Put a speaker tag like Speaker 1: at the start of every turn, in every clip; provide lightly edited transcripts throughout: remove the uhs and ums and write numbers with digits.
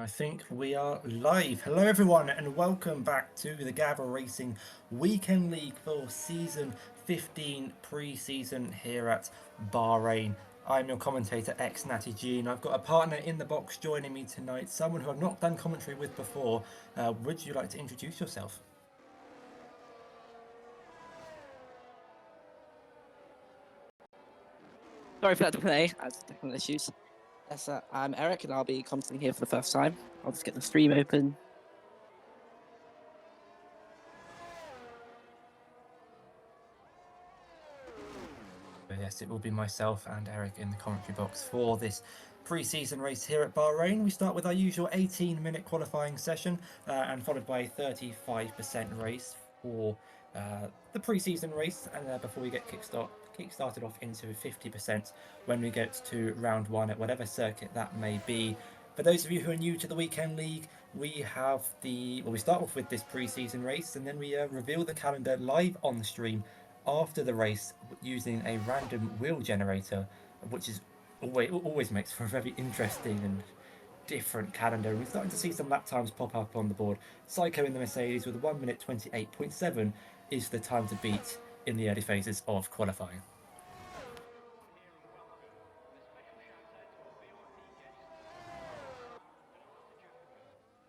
Speaker 1: I think we are live. Hello, everyone, and welcome back to the Gavra Racing Weekend League for Season 15 pre-season here at Bahrain. I'm your commentator, Natty G, and I've got a partner in the box joining me tonight, someone who I've not done commentary with before. Would you like to introduce yourself?
Speaker 2: Sorry for that delay. I had technical issues. Yes, I'm Eric, and I'll be commenting here for the first time. I'll just get the stream open.
Speaker 1: Yes, it will be myself and Eric in the commentary box for this pre-season race here at Bahrain. We start with our usual 18-minute qualifying session and followed by a 35% race for the pre-season race, and before we get kick-started off into 50% when we get to round one at whatever circuit that may be. For those of you who are new to the Weekend League, we start off with this pre-season race, and then we reveal the calendar live on the stream after the race using a random wheel generator, which is always makes for a very interesting and different calendar. We're starting to see some lap times pop up on the board. Psycho in the Mercedes with a 1 minute 28.7 is the time to beat in the early phases of qualifying.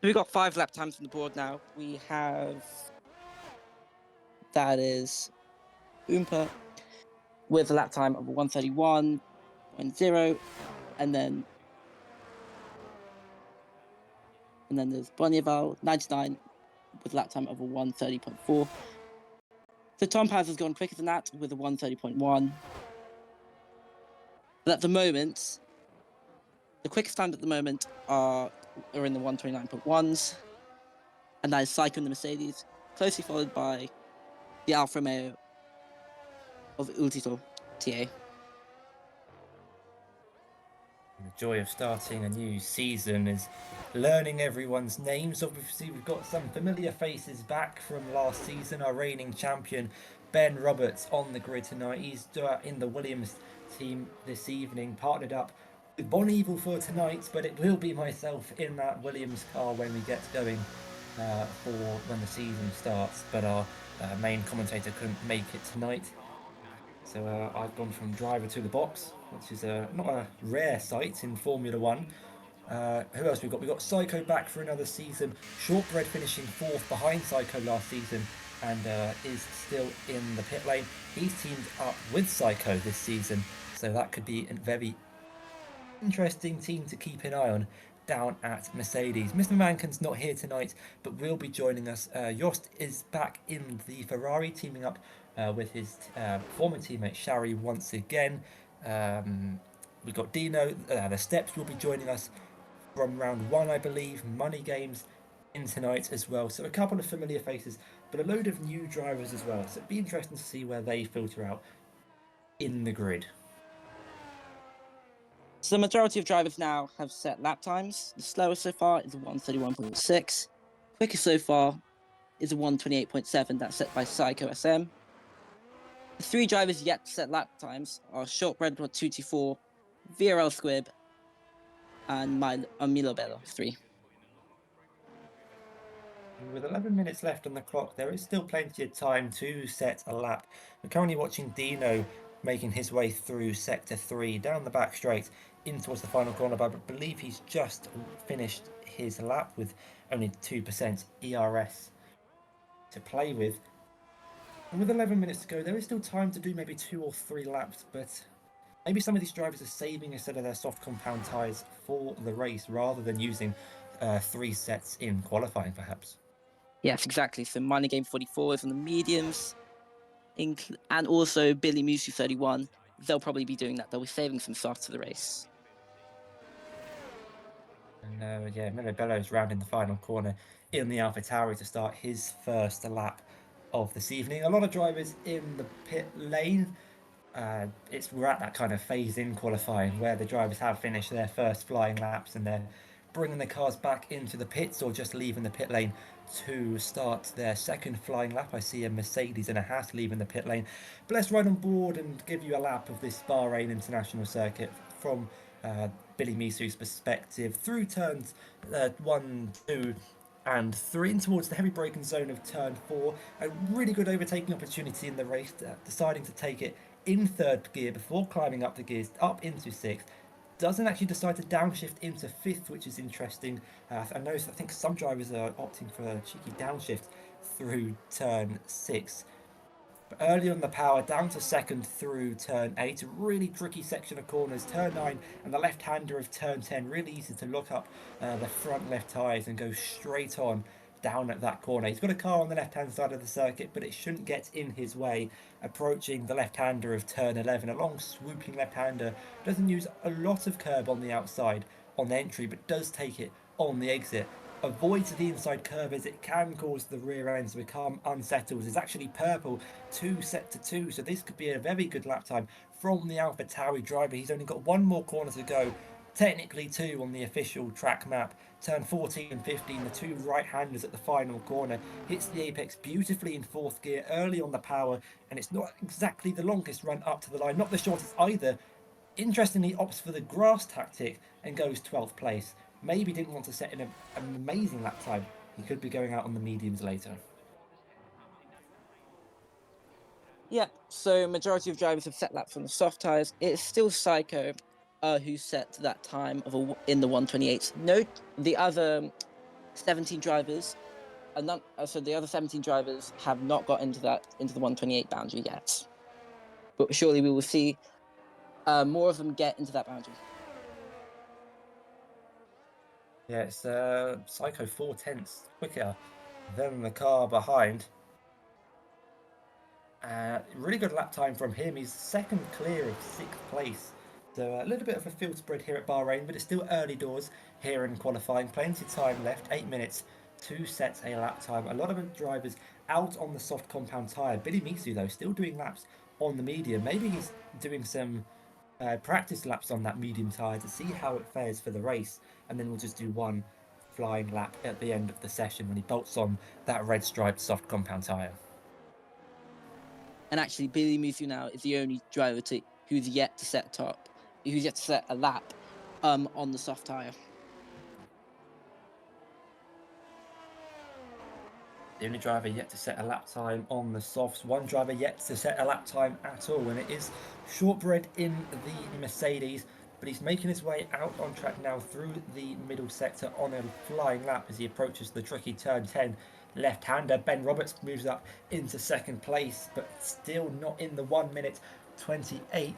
Speaker 2: We've got 5 lap times on the board now. We have that is Oompa with a lap time of 1:31.0, and then there's Bonnieval 99 with a lap time of a 1:30.4. So Tom Paz has gone quicker than that with a 1:30.1. But at the moment, the quickest times at the moment are in the 1:29.1s, and that is Psycho in the Mercedes, closely followed by the Alfa Romeo of Ultito TA.
Speaker 1: The joy of starting a new season is learning everyone's names. Obviously, we've got some familiar faces back from last season. Our reigning champion, Ben Roberts, on the grid tonight. He's in the Williams team this evening, partnered up with Bon Evil for tonight, but it will be myself in that Williams car when we get going for when the season starts. But our main commentator couldn't make it tonight. So I've gone from driver to the box, which is not a rare sight in Formula One. Who else we've got? We've got Psycho back for another season. Shortbread finishing 4th behind Psycho last season and is still in the pit lane. He's teamed up with Psycho this season, so that could be a very interesting team to keep an eye on down at Mercedes. Mr. Mankin's not here tonight, but will be joining us. Jost is back in the Ferrari, teaming up with his former teammate Shari once again. We've got Dino. The Steps will be joining us from round 1, I believe. Money Games in tonight as well. So a couple of familiar faces, but a load of new drivers as well. So it'd be interesting to see where they filter out in the grid.
Speaker 2: So the majority of drivers now have set lap times. The slowest so far is a 1:31.6. Quickest so far is a 1:28.7 that's set by Psycho SM. The 3 drivers yet to set lap times are Shortbread 224, VRL Squib, and Milo Bello 3.
Speaker 1: With 11 minutes left on the clock, there is still plenty of time to set a lap. We're currently watching Dino making his way through Sector 3, down the back straight, in towards the final corner, but I believe he's just finished his lap with only 2% ERS to play with. And with 11 minutes to go, there is still time to do maybe 2 or 3 laps, but maybe some of these drivers are saving a set of their soft compound tyres for the race rather than using 3 sets in qualifying, perhaps.
Speaker 2: Yes, exactly. So Money Game 44 is on the mediums, and also Billy Musu 31. They'll probably be doing that. They'll be saving some soft for the race.
Speaker 1: And Milo Bello's rounding the final corner in the AlphaTauri to start his first lap of this evening. A lot of drivers in the pit lane. We're at that kind of phase in qualifying where the drivers have finished their first flying laps and they're bringing the cars back into the pits or just leaving the pit lane to start their second flying lap. I see a Mercedes and a Haas leaving the pit lane. But let's ride on board and give you a lap of this Bahrain International Circuit from Billy Misu's perspective through turns 1, 2, and 3 in towards the heavy braking zone of turn 4. A really good overtaking opportunity in the race, deciding to take it in third gear before climbing up the gears up into sixth. Doesn't actually decide to downshift into fifth, which is interesting. I think some drivers are opting for a cheeky downshift through turn 6. Early on the power, down to second through turn 8. A really tricky section of corners. Turn 9 and the left-hander of turn 10. Really easy to lock up the front left tyres and go straight on down at that corner. He's got a car on the left-hand side of the circuit, but it shouldn't get in his way. Approaching the left-hander of turn 11. A long swooping left-hander. Doesn't use a lot of curb on the outside on the entry, but does take it on the exit. Avoids the inside curve as it can cause the rear ends to become unsettled. Is actually purple 2 set to 2, so this could be a very good lap time from the AlphaTauri driver. He's only got one more corner to go, technically 2 on the official track map. Turn 14 and 15, the 2 right-handers at the final corner. Hits the apex beautifully in 4th gear, early on the power, and it's not exactly the longest run up to the line, not the shortest either. Interestingly, opts for the grass tactic and goes 12th place. Maybe didn't want to set in an amazing lap time. He could be going out on the mediums later.
Speaker 2: Yeah, so majority of drivers have set laps on the soft tyres. It's still Psycho who set that time of in the 128. Note the other 17 drivers are not, so the other 17 drivers have not got into the 128 boundary yet. But surely we will see more of them get into that boundary.
Speaker 1: Yeah, it's Psycho 4/10 quicker than the car behind. Really good lap time from him. He's second clear of 6th place. So a little bit of a field spread here at Bahrain, but it's still early doors here in qualifying. Plenty of time left, 8 minutes to set a lap time. A lot of the drivers out on the soft compound tyre. Billy Misu, though, still doing laps on the medium. Maybe he's doing some practice laps on that medium tyre to see how it fares for the race. And then we'll just do one flying lap at the end of the session when he bolts on that red striped soft compound tyre.
Speaker 2: And actually, Billy Misu now is the only driver who's yet to set a lap on the soft tyre.
Speaker 1: The only driver yet to set a lap time on the softs. One driver yet to set a lap time at all, and it is Shortbread in the Mercedes. But he's making his way out on track now through the middle sector on a flying lap as he approaches the tricky turn 10. Left-hander Ben Roberts moves up into second place, but still not in the 1 minute 28.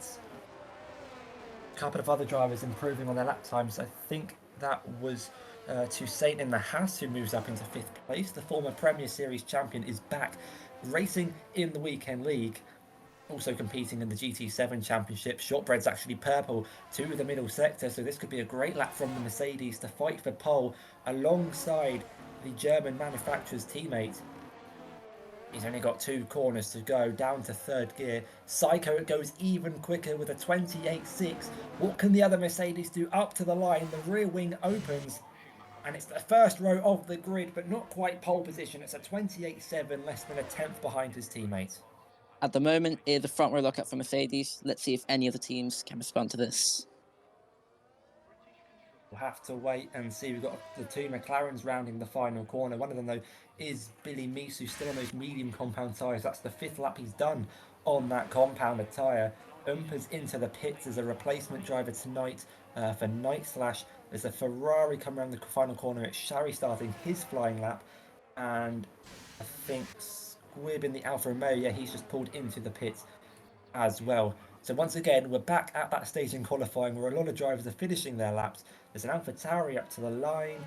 Speaker 1: A couple of other drivers improving on their lap times. I think that was Toussaint in the Haas, who moves up into 5th place. The former Premier Series champion is back racing in the Weekend League, also competing in the GT7 Championship. Shortbread's actually purple to the middle sector, so this could be a great lap from the Mercedes to fight for pole alongside the German manufacturer's teammate. He's only got 2 corners to go, down to 3rd gear. Psycho, it goes even quicker with a 28.6. What can the other Mercedes do? Up to the line, the rear wing opens, and it's the first row of the grid, but not quite pole position. It's a 28.7, less than a 10th behind his teammate.
Speaker 2: At the moment, it's the front row lockup for Mercedes. Let's see if any other teams can respond to this.
Speaker 1: We'll have to wait and see. We've got the 2 McLarens rounding the final corner. One of them, though, is Billy Misu, still on those medium compound tyres. That's the 5th lap he's done on that compounded tyre. Umpers into the pits as a replacement driver tonight for Night Slash. There's a Ferrari coming around the final corner. It's Shari starting his flying lap. And I think Squibb in the Alfa Romeo, yeah, he's just pulled into the pits as well. So once again, we're back at that stage in qualifying where a lot of drivers are finishing their laps. There's an AlphaTauri up to the line.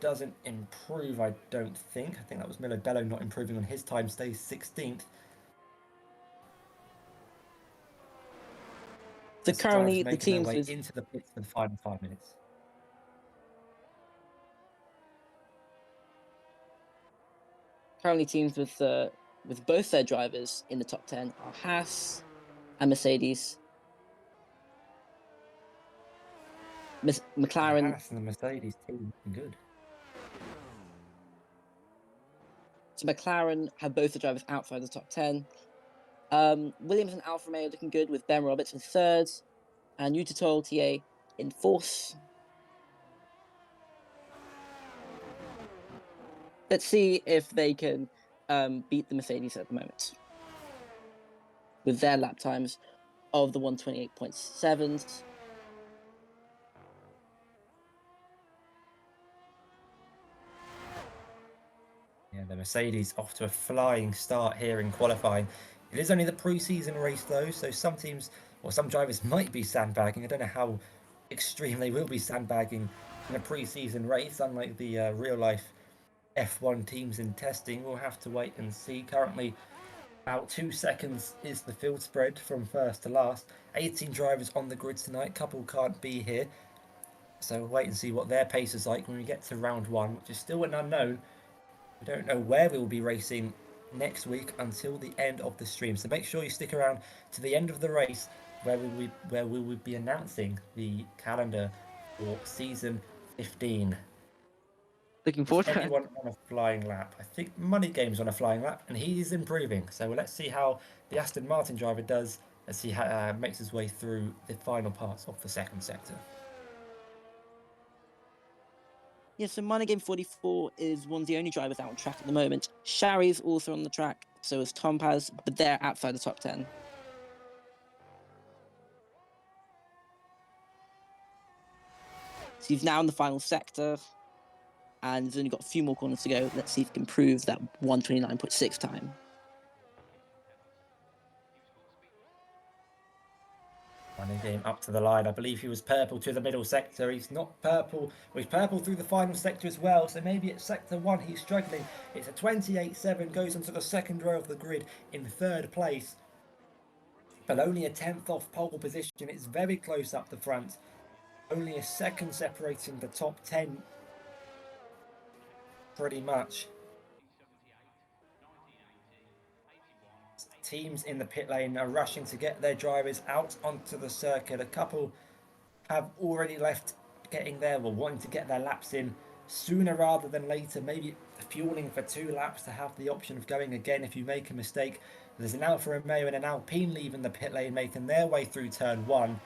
Speaker 1: Doesn't improve, I don't think. I think that was Milo Bello not improving on his time, stays 16th.
Speaker 2: So currently, the teams
Speaker 1: way into the pits for the final 5 minutes.
Speaker 2: Currently, teams with both their drivers in the top 10 are Haas and Mercedes. McLaren.
Speaker 1: The Haas and the Mercedes team looking good.
Speaker 2: So McLaren have both the drivers outside the top 10. Williams and Alfa Romeo looking good with Ben Roberts in 3rd, and Utah TA in fourth. Let's see if they can beat the Mercedes at the moment with their lap times of the 128.7s.
Speaker 1: Yeah, the Mercedes off to a flying start here in qualifying. It is only the pre-season race though, so some teams or some drivers might be sandbagging. I don't know how extreme they will be sandbagging in a pre-season race, unlike the real-life F1 teams in testing. We'll have to wait and see. Currently, about 2 seconds is the field spread from first to last. 18 drivers on the grid tonight. Couple can't be here, so we'll wait and see what their pace is like when we get to round one, which is still an unknown. We don't know where we will be racing next week until the end of the stream. So make sure you stick around to the end of the race where we will be announcing the calendar for season 15.
Speaker 2: Looking
Speaker 1: Is
Speaker 2: forward to it.
Speaker 1: anyone on a flying lap? I think Money Game's on a flying lap, and he is improving. So let's see how the Aston Martin driver does as he makes his way through the final parts of the second sector.
Speaker 2: Yeah, so Money Game 44 is one of the only drivers out on track at the moment. Sharry's also on the track, so is Tom Paz, but they're outside the top 10. So he's now in the final sector, and he's only got a few more corners to go. Let's see if he can prove that 129.6 time.
Speaker 1: Money Game up to the line. I believe he was purple to the middle sector. He's not purple. Well, he's purple through the final sector as well. So maybe at sector 1 he's struggling. It's a 28.7. Goes onto the second row of the grid in third place. But only a 10th off pole position. It's very close up the front. Only a second separating the top 10. Pretty much. Teams in the pit lane are rushing to get their drivers out onto the circuit. A couple have already left getting there or wanting to get their laps in sooner rather than later, maybe fueling for 2 laps to have the option of going again if you make a mistake. There's an Alfa Romeo and an Alpine leaving the pit lane, making their way through turn 1.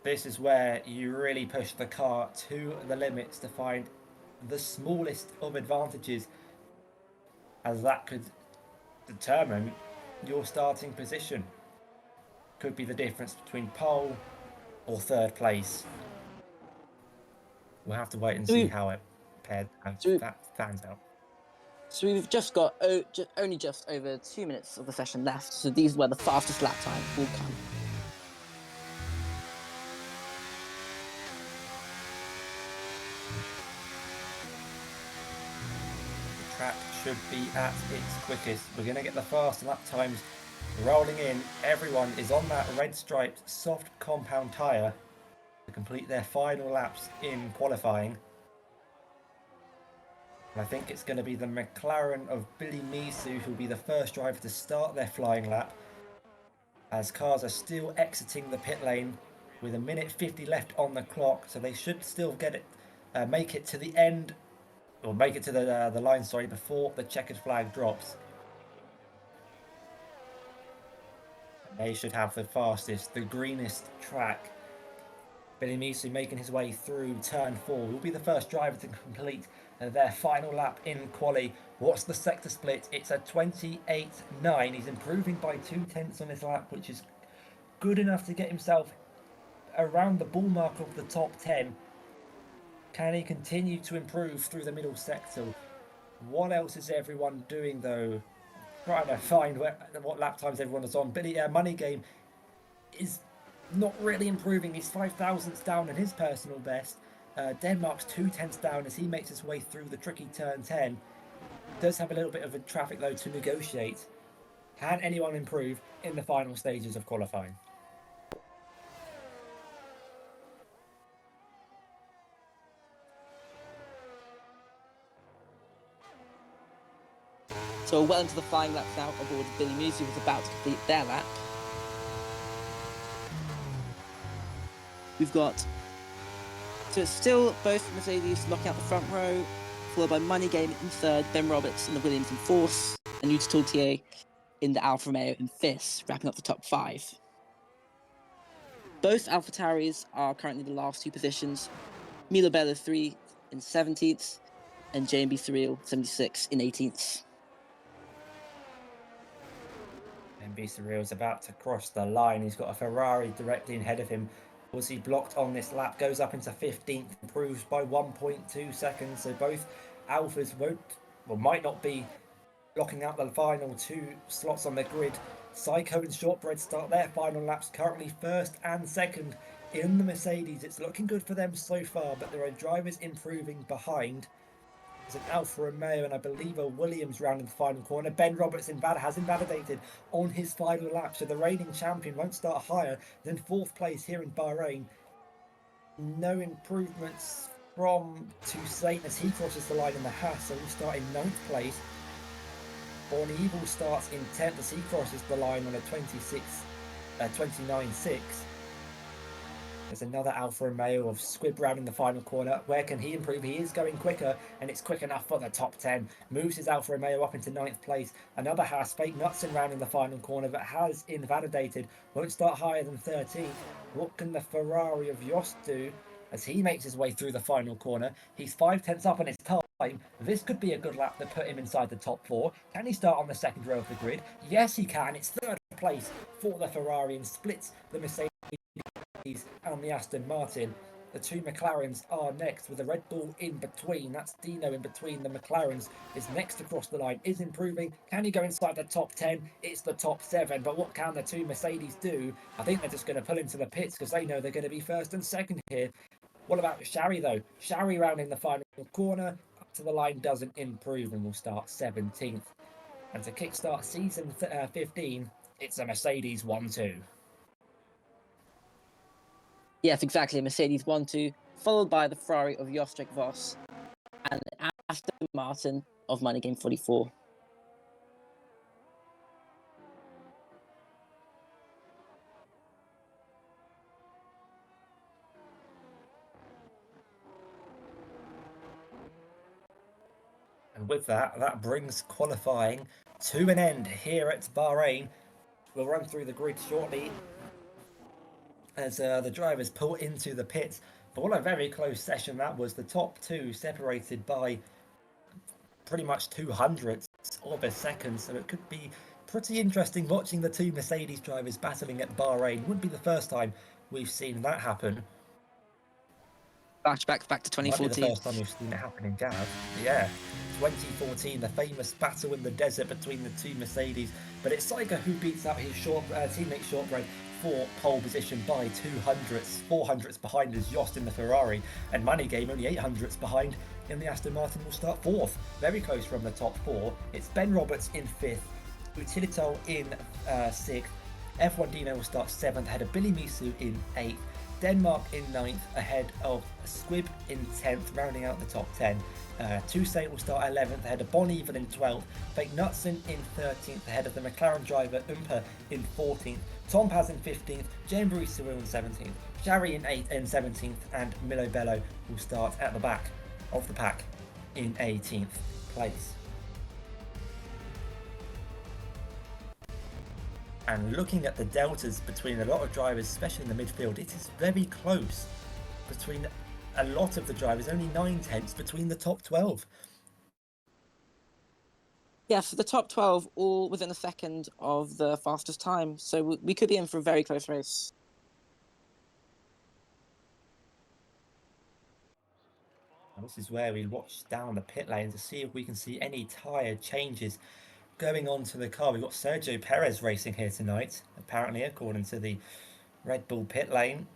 Speaker 1: This is where you really push the car to the limits to find the smallest of advantages, as that could determine your starting position. Could be the difference between pole or third place. We'll have to wait and see how it fans out.
Speaker 2: So we've just got only just over 2 minutes of the session left, so these are where the fastest lap time will come.
Speaker 1: The track should be at its quickest. We're going to get the fast lap times rolling in. Everyone is on that red striped soft compound tyre to complete their final laps in qualifying. And I think it's going to be the McLaren of Billy Misu who'll be the first driver to start their flying lap, as cars are still exiting the pit lane with 1:50 left on the clock, so they should still get it, make it to the end, or make it to the line, sorry, before the checkered flag drops. They should have the fastest, the greenest track. Billy Misu making his way through turn 4 will be the first driver to complete their final lap in quali. What's the sector split? It's a 28.9. He's improving by 0.2 on his lap, which is good enough to get himself around the ball mark of the top 10. Can he continue to improve through the middle sector? What else is everyone doing though? Trying to find what lap times everyone is on. Billy Money Game is not really improving. He's 0.005 down in his personal best. Denmark's 0.2 down as he makes his way through the tricky turn 10. Does have a little bit of a traffic load to negotiate. Can anyone improve in the final stages of qualifying?
Speaker 2: So we're well into the flying laps now aboard Billy Misu, who's about to complete their lap. We've got, so it's still both Mercedes locking out the front row, followed by Money Game in third, Ben Roberts in the Williams in fourth, and Yuta Tourtier in the Alfa Romeo in fifth, wrapping up the top 5. Both AlphaTauris are currently the last two positions. Milo Bello 3 in 17th, and JMB 376 in 18th.
Speaker 1: MB Surreal's about to cross the line. He's got a Ferrari directly ahead of him. Was he blocked on this lap? Goes up into 15th, improves by 1.2 seconds. So both Alphas might not be blocking out the final two slots on the grid. Psycho and Shortbread start their final laps, currently first and second in the Mercedes. It's looking good for them so far, but there are drivers improving behind. There's an Alfa Romeo and I believe a Williams round in the final corner. Ben Roberts has invalidated on his final lap, so the reigning champion won't start higher than 4th place here in Bahrain. No improvements from Toussaint as he crosses the line in the Haas, so he'll start in 9th place. Born Evil starts in 10th as he crosses the line on a 29.6. There's another Alfa Romeo of Squib round in the final corner. Where can he improve? He is going quicker, and it's quick enough for the top 10. Moves his Alfa Romeo up into 9th place. Another Haas, Fake Knutson round in the final corner, but has invalidated. Won't start higher than 13th. What can the Ferrari of Yost do as he makes his way through the final corner? He's 5/10 up on his time. This could be a good lap that put him inside the top 4. Can he start on the second row of the grid? Yes, he can. It's 3rd place for the Ferrari and splits the Mercedes and the Aston Martin. The two McLarens are next with a Red Bull in between. That's Dino in between. The McLarens is next across the line, is improving. Can he go inside the top 10? It's the top 7. But what can the two Mercedes do? I think they're just going to pull into the pits because they know they're going to be first and second here. What about Shari though? Shari round in the final corner. Up to the line doesn't improve and will start 17th. And to kickstart season 15, it's a Mercedes 1-2.
Speaker 2: Yes, exactly. Mercedes 1-2, followed by the Ferrari of Jostek Voss and Aston Martin of Money Game 44.
Speaker 1: And with that, that brings qualifying to an end here at Bahrain. We'll run through the grid shortly as the drivers pull into the pits. But what a very close session that was. The top two separated by pretty much 200ths of a second. So it could be pretty interesting watching the two Mercedes drivers battling at Bahrain. Wouldn't be the first time we've seen that happen.
Speaker 2: Flashback back to
Speaker 1: Might be
Speaker 2: 2014.
Speaker 1: the first time we've seen it happen in Gav. Yeah, 2014, the famous battle in the desert between the two Mercedes. But it's Saiga who beats out his teammate Shortbread for pole position by 200ths. 400ths behind is Jost in the Ferrari. And Money Game only 800ths behind in the Aston Martin will start 4th. Very close from the top 4. It's Ben Roberts in 5th. Utilito in 6th. F1 Dino will start 7th ahead of Billy Misu in 8th. Denmark in 9th ahead of Squib in 10th, rounding out the top 10. Toussaint will start 11th ahead of Bon Even in 12th. Fake Knutson in 13th ahead of the McLaren driver Umpa in 14th. Tom Paz in 15th. Jamboree Cyril in 17th. Shari in 8th and 17th. And Milo Bello will start at the back of the pack in 18th place. And looking at the deltas between a lot of drivers, especially in the midfield, it is very close between a lot of the drivers, only 9/10 between the top 12.
Speaker 2: Yes, the top 12 all within a second of the fastest time. So we could be in for a very close race.
Speaker 1: And this is where we watch down the pit lane to see if we can see any tyre changes going on to the car. We've got Sergio Perez racing here tonight, apparently, according to the Red Bull pit lane.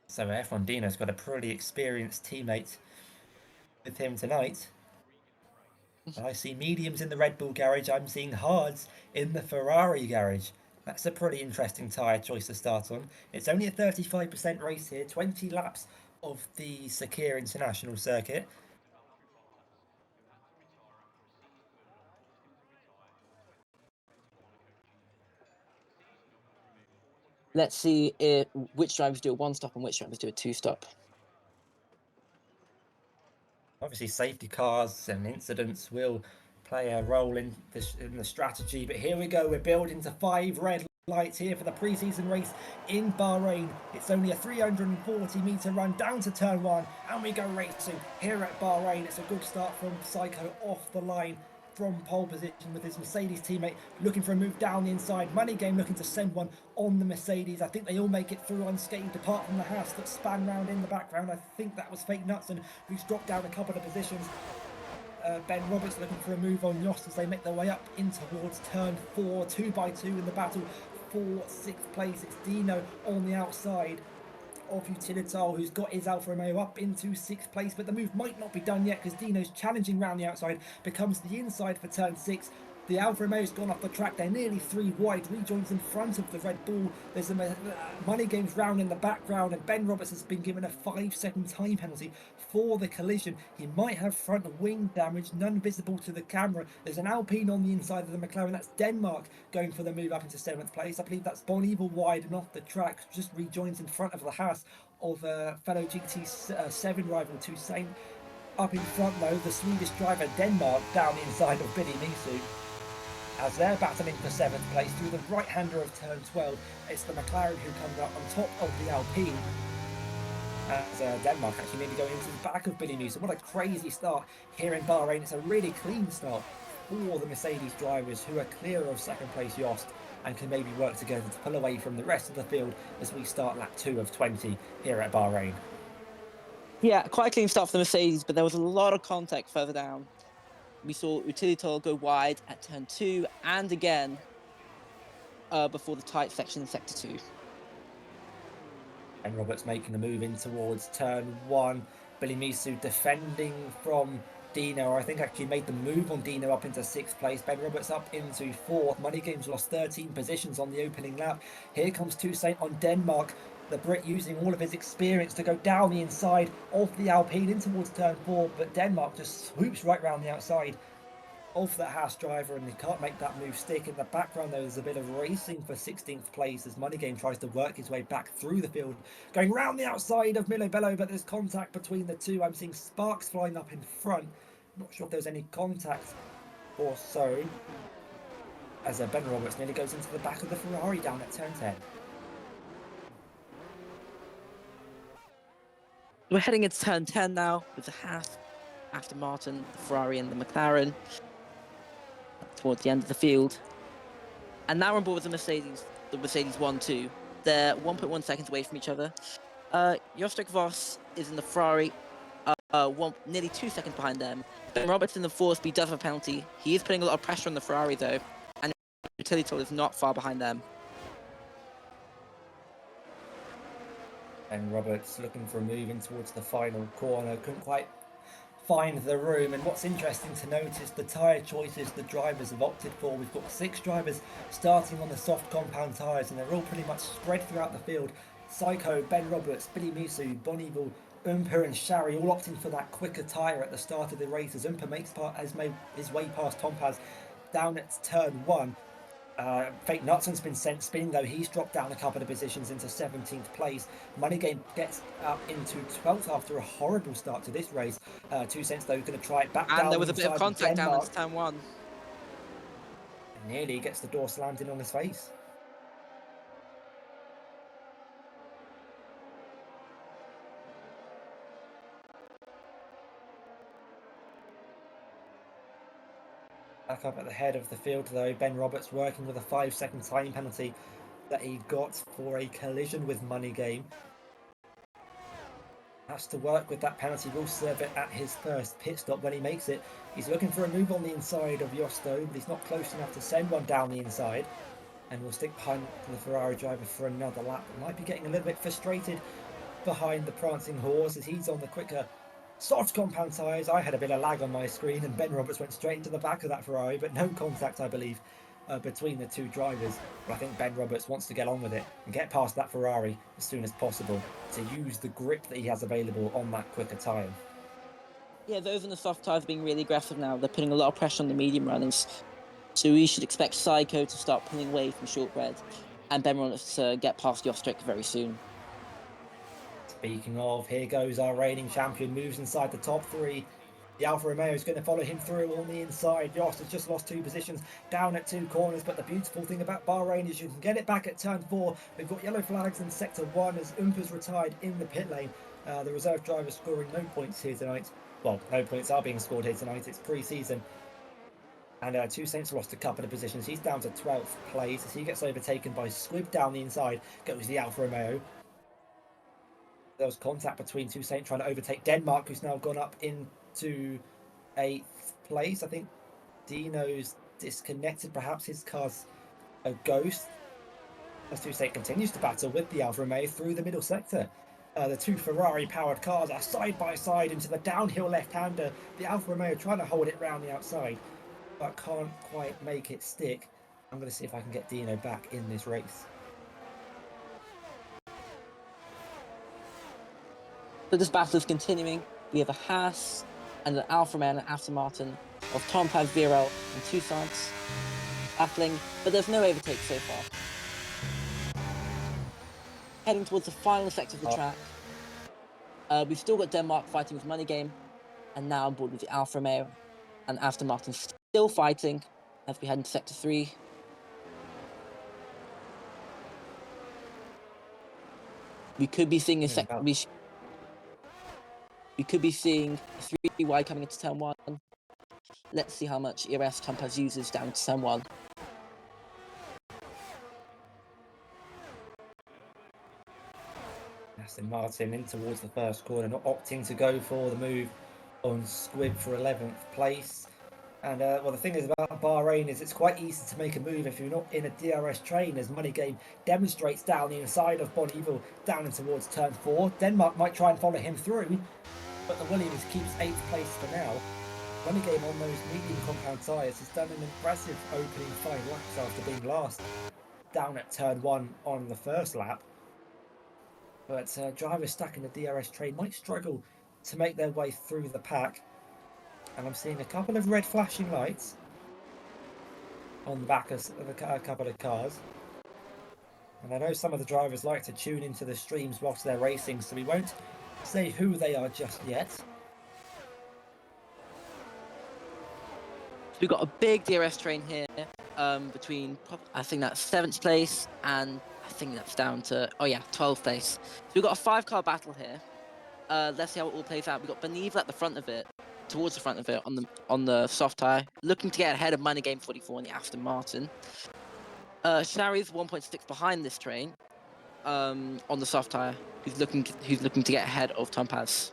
Speaker 1: So F1 Dino's got a pretty experienced teammate with him tonight. I see mediums in the Red Bull garage. I'm seeing hards in the Ferrari garage. That's a pretty interesting tyre choice to start on. It's only a 35% race here, 20 laps of the Sakir International Circuit.
Speaker 2: Let's see which drivers do a 1-stop and which drivers do a 2-stop.
Speaker 1: Obviously, safety cars and incidents will play a role in the strategy. But here we go. We're building to 5 red lights here for the pre-season race in Bahrain. It's only a 340-meter run down to turn one, and we go racing here at Bahrain. It's a good start from Psycho off the line from pole position with his Mercedes teammate looking for a move down the inside. Money Game looking to send one on the Mercedes. I think they all make it through unscathed apart from the Haas that span round in the background. I think that was Fake Nutson who's dropped down a couple of positions. Ben Roberts looking for a move on Yost as they make their way up in towards turn 4, 2x2 in the battle for 6th place. It's Dino on the outside of Utilital, who's got his Alfa Romeo up into 6th place, but the move might not be done yet because Dino's challenging round the outside, becomes the inside for turn 6. The Alfa Romeo's gone off the track. They're nearly 3 wide. Rejoins in front of the Red Bull. There's a Money Games round in the background, and Ben Roberts has been given a 5-second time penalty for the collision. He might have front wing damage, none visible to the camera. There's an Alpine on the inside of the McLaren. That's Denmark going for the move up into 7th place. I believe that's Bon Evil wide and off the track. Just rejoins in front of the Haas of fellow GT7 rival Toussaint. Up in front though, the Swedish driver Denmark down the inside of Billy Misu, as they're battling for 7th place through the right-hander of turn 12. It's the McLaren who comes out on top of the Alpine, as Denmark actually maybe going into the back of Billy Musa. What a crazy start here in Bahrain. It's a really clean start for the Mercedes drivers, who are clear of 2nd place Yost and can maybe work together to pull away from the rest of the field as we start lap 2 of 20 here at Bahrain.
Speaker 2: Yeah, quite a clean start for the Mercedes, but there was a lot of contact further down. We saw Utilitol go wide at turn 2 and again before the tight section in sector 2.
Speaker 1: And Roberts making the move in towards turn 1. Billy Misu defending from Dino. I think actually made the move on Dino up into 6th place. Ben Roberts up into 4th. Money Games lost 13 positions on the opening lap. Here comes Toussaint on Denmark. The Brit using all of his experience to go down the inside of the Alpine in towards turn 4, but Denmark just swoops right round the outside of the Haas driver, and they can't make that move stick. In the background there's a bit of racing for 16th place as Money Game tries to work his way back through the field, going round the outside of Milo Bello, but there's contact between the two. I'm seeing sparks flying up in front. Not sure if there's any contact or so, as Ben Roberts nearly goes into the back of the Ferrari down at turn 10.
Speaker 2: We're heading into turn 10 now with the Haas, Aston Martin, the Ferrari and the McLaren towards the end of the field. And now we're on board with the Mercedes 1-2. They're 1.1 seconds away from each other. Jostek Voss is in the Ferrari, nearly 2 seconds behind them. Ben Roberts in the 4-speed does have a penalty. He is putting a lot of pressure on the Ferrari though, and Utilitol is not far behind them.
Speaker 1: And Roberts looking for a move in towards the final corner, couldn't quite find the room. And what's interesting to notice, the tyre choices the drivers have opted for. We've got 6 drivers starting on the soft compound tyres, and they're all pretty much spread throughout the field. Psycho, Ben Roberts, Billy Misu, Bon Evil, Umpa and Shari all opting for that quicker tyre at the start of the race, as Umpa has made his way past Tompaz down at turn 1. Fake Nutson's been sent spinning though. He's dropped down a couple of positions into 17th place. Money Game gets up into 12th after a horrible start to this race. Toussaint though going to try it back down.
Speaker 2: And there was a bit of contact down into turn 1.
Speaker 1: Nearly gets the door slammed in on his face. Back up at the head of the field though, Ben Roberts working with a 5-second time penalty that he got for a collision with Money Game. Has to work with that penalty, will serve it at his first pit stop when he makes it. He's looking for a move on the inside of Josto, but he's not close enough to send one down the inside. And will stick behind the Ferrari driver for another lap. Might be getting a little bit frustrated behind the prancing horse as he's on the quicker soft compound tyres. I had a bit of lag on my screen and Ben Roberts went straight into the back of that Ferrari, but no contact, I believe, between the two drivers. But I think Ben Roberts wants to get on with it and get past that Ferrari as soon as possible to use the grip that he has available on that quicker tyre.
Speaker 2: Yeah, those in the soft tyres are being really aggressive now. They're putting a lot of pressure on the medium runners. So we should expect Psycho to start pulling away from Shortbread and Ben Roberts to get past Jostek very soon.
Speaker 1: Speaking of, here goes our reigning champion, moves inside the top 3. The Alfa Romeo is going to follow him through on the inside. Yost has just lost 2 positions down at 2 corners, but the beautiful thing about Bahrain is you can get it back at turn 4. We've got yellow flags in sector 1 as Umpa's retired in the pit lane. The reserve driver scoring no points here tonight. Well, no points are being scored here tonight. It's pre-season. And Toussaint's lost a couple of positions. He's down to 12th place as he gets overtaken by Squibb down the inside. Goes the Alfa Romeo. There was contact between Toussaint trying to overtake Denmark, who's now gone up into 8th place. I think Dino's disconnected. Perhaps his car's a ghost. As Toussaint continues to battle with the Alfa Romeo through the middle sector. The 2 Ferrari-powered cars are side by side into the downhill left-hander. The Alfa Romeo trying to hold it round the outside, but can't quite make it stick. I'm going to see if I can get Dino back in this race.
Speaker 2: So this battle is continuing. We have a Haas and an Alfa Romeo and an Aston Martin of Tom Paz-Vero and Toussaint battling, but there's no overtake so far. Heading towards the final sector of the track. We've still got Denmark fighting with Money Game, and now on board with the Alfa Romeo and Aston Martin still fighting as we head into sector 3. We could be seeing we could be seeing 3 wide coming into turn 1. Let's see how much ERS Tom Paz uses down to turn 1.
Speaker 1: Aston Martin in towards the first corner, not opting to go for the move on Squibb for 11th place. And well, the thing is about Bahrain is it's quite easy to make a move if you're not in a DRS train, as Money Game demonstrates down the inside of Bon Evil down and towards turn 4. Denmark might try and follow him through, but the Williams keeps 8th place for now. Money Game on those medium compound tyres has done an impressive opening 5 laps after being last down at turn 1 on the first lap. But drivers stuck in the DRS train might struggle to make their way through the pack. And I'm seeing a couple of red flashing lights on the back of a couple of cars. And I know some of the drivers like to tune into the streams whilst they're racing, so we won't say who they are just yet.
Speaker 2: We've got a big DRS train here between, I think that's 7th place, and I think that's down to, 12th place. So we've got a 5-car battle here. Let's see how it all plays out. We've got Beneva at the front of it, towards the front of it on the soft tyre, looking to get ahead of Money Game 44 in the Aston Martin. Shari's 1.6 behind this train on the soft tyre, who's looking to get ahead of Tom Paz.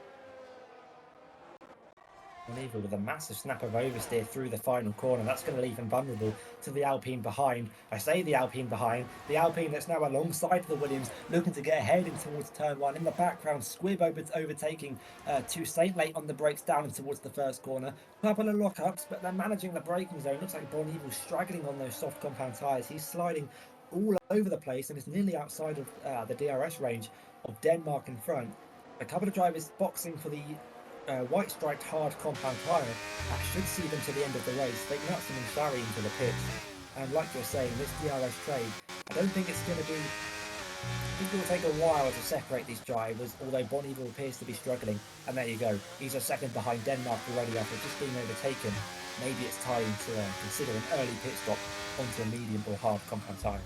Speaker 1: Evil with a massive snap of oversteer through the final corner. That's going to leave him vulnerable to the Alpine behind. I say the Alpine behind. The Alpine that's now alongside the Williams, looking to get ahead in towards turn 1. In the background, Squibb overtaking Toussaint late on the brakes down and towards the first corner. Couple of lockups, but they're managing the braking zone. Looks like Bon Evil struggling on those soft compound tyres. He's sliding all over the place and is nearly outside of the DRS range of Denmark in front. A couple of drivers boxing for the white striped hard compound tyre. That should see them to the end of the race. They can and Shari into the pits. And like you're saying, this DRS trade, I don't think it's going to be... I think it will take a while to separate these drivers, although Bon Evil appears to be struggling. And there you go. He's a second behind Denmark already after just being overtaken. Maybe it's time to consider an early pit stop onto a medium or hard compound tyre.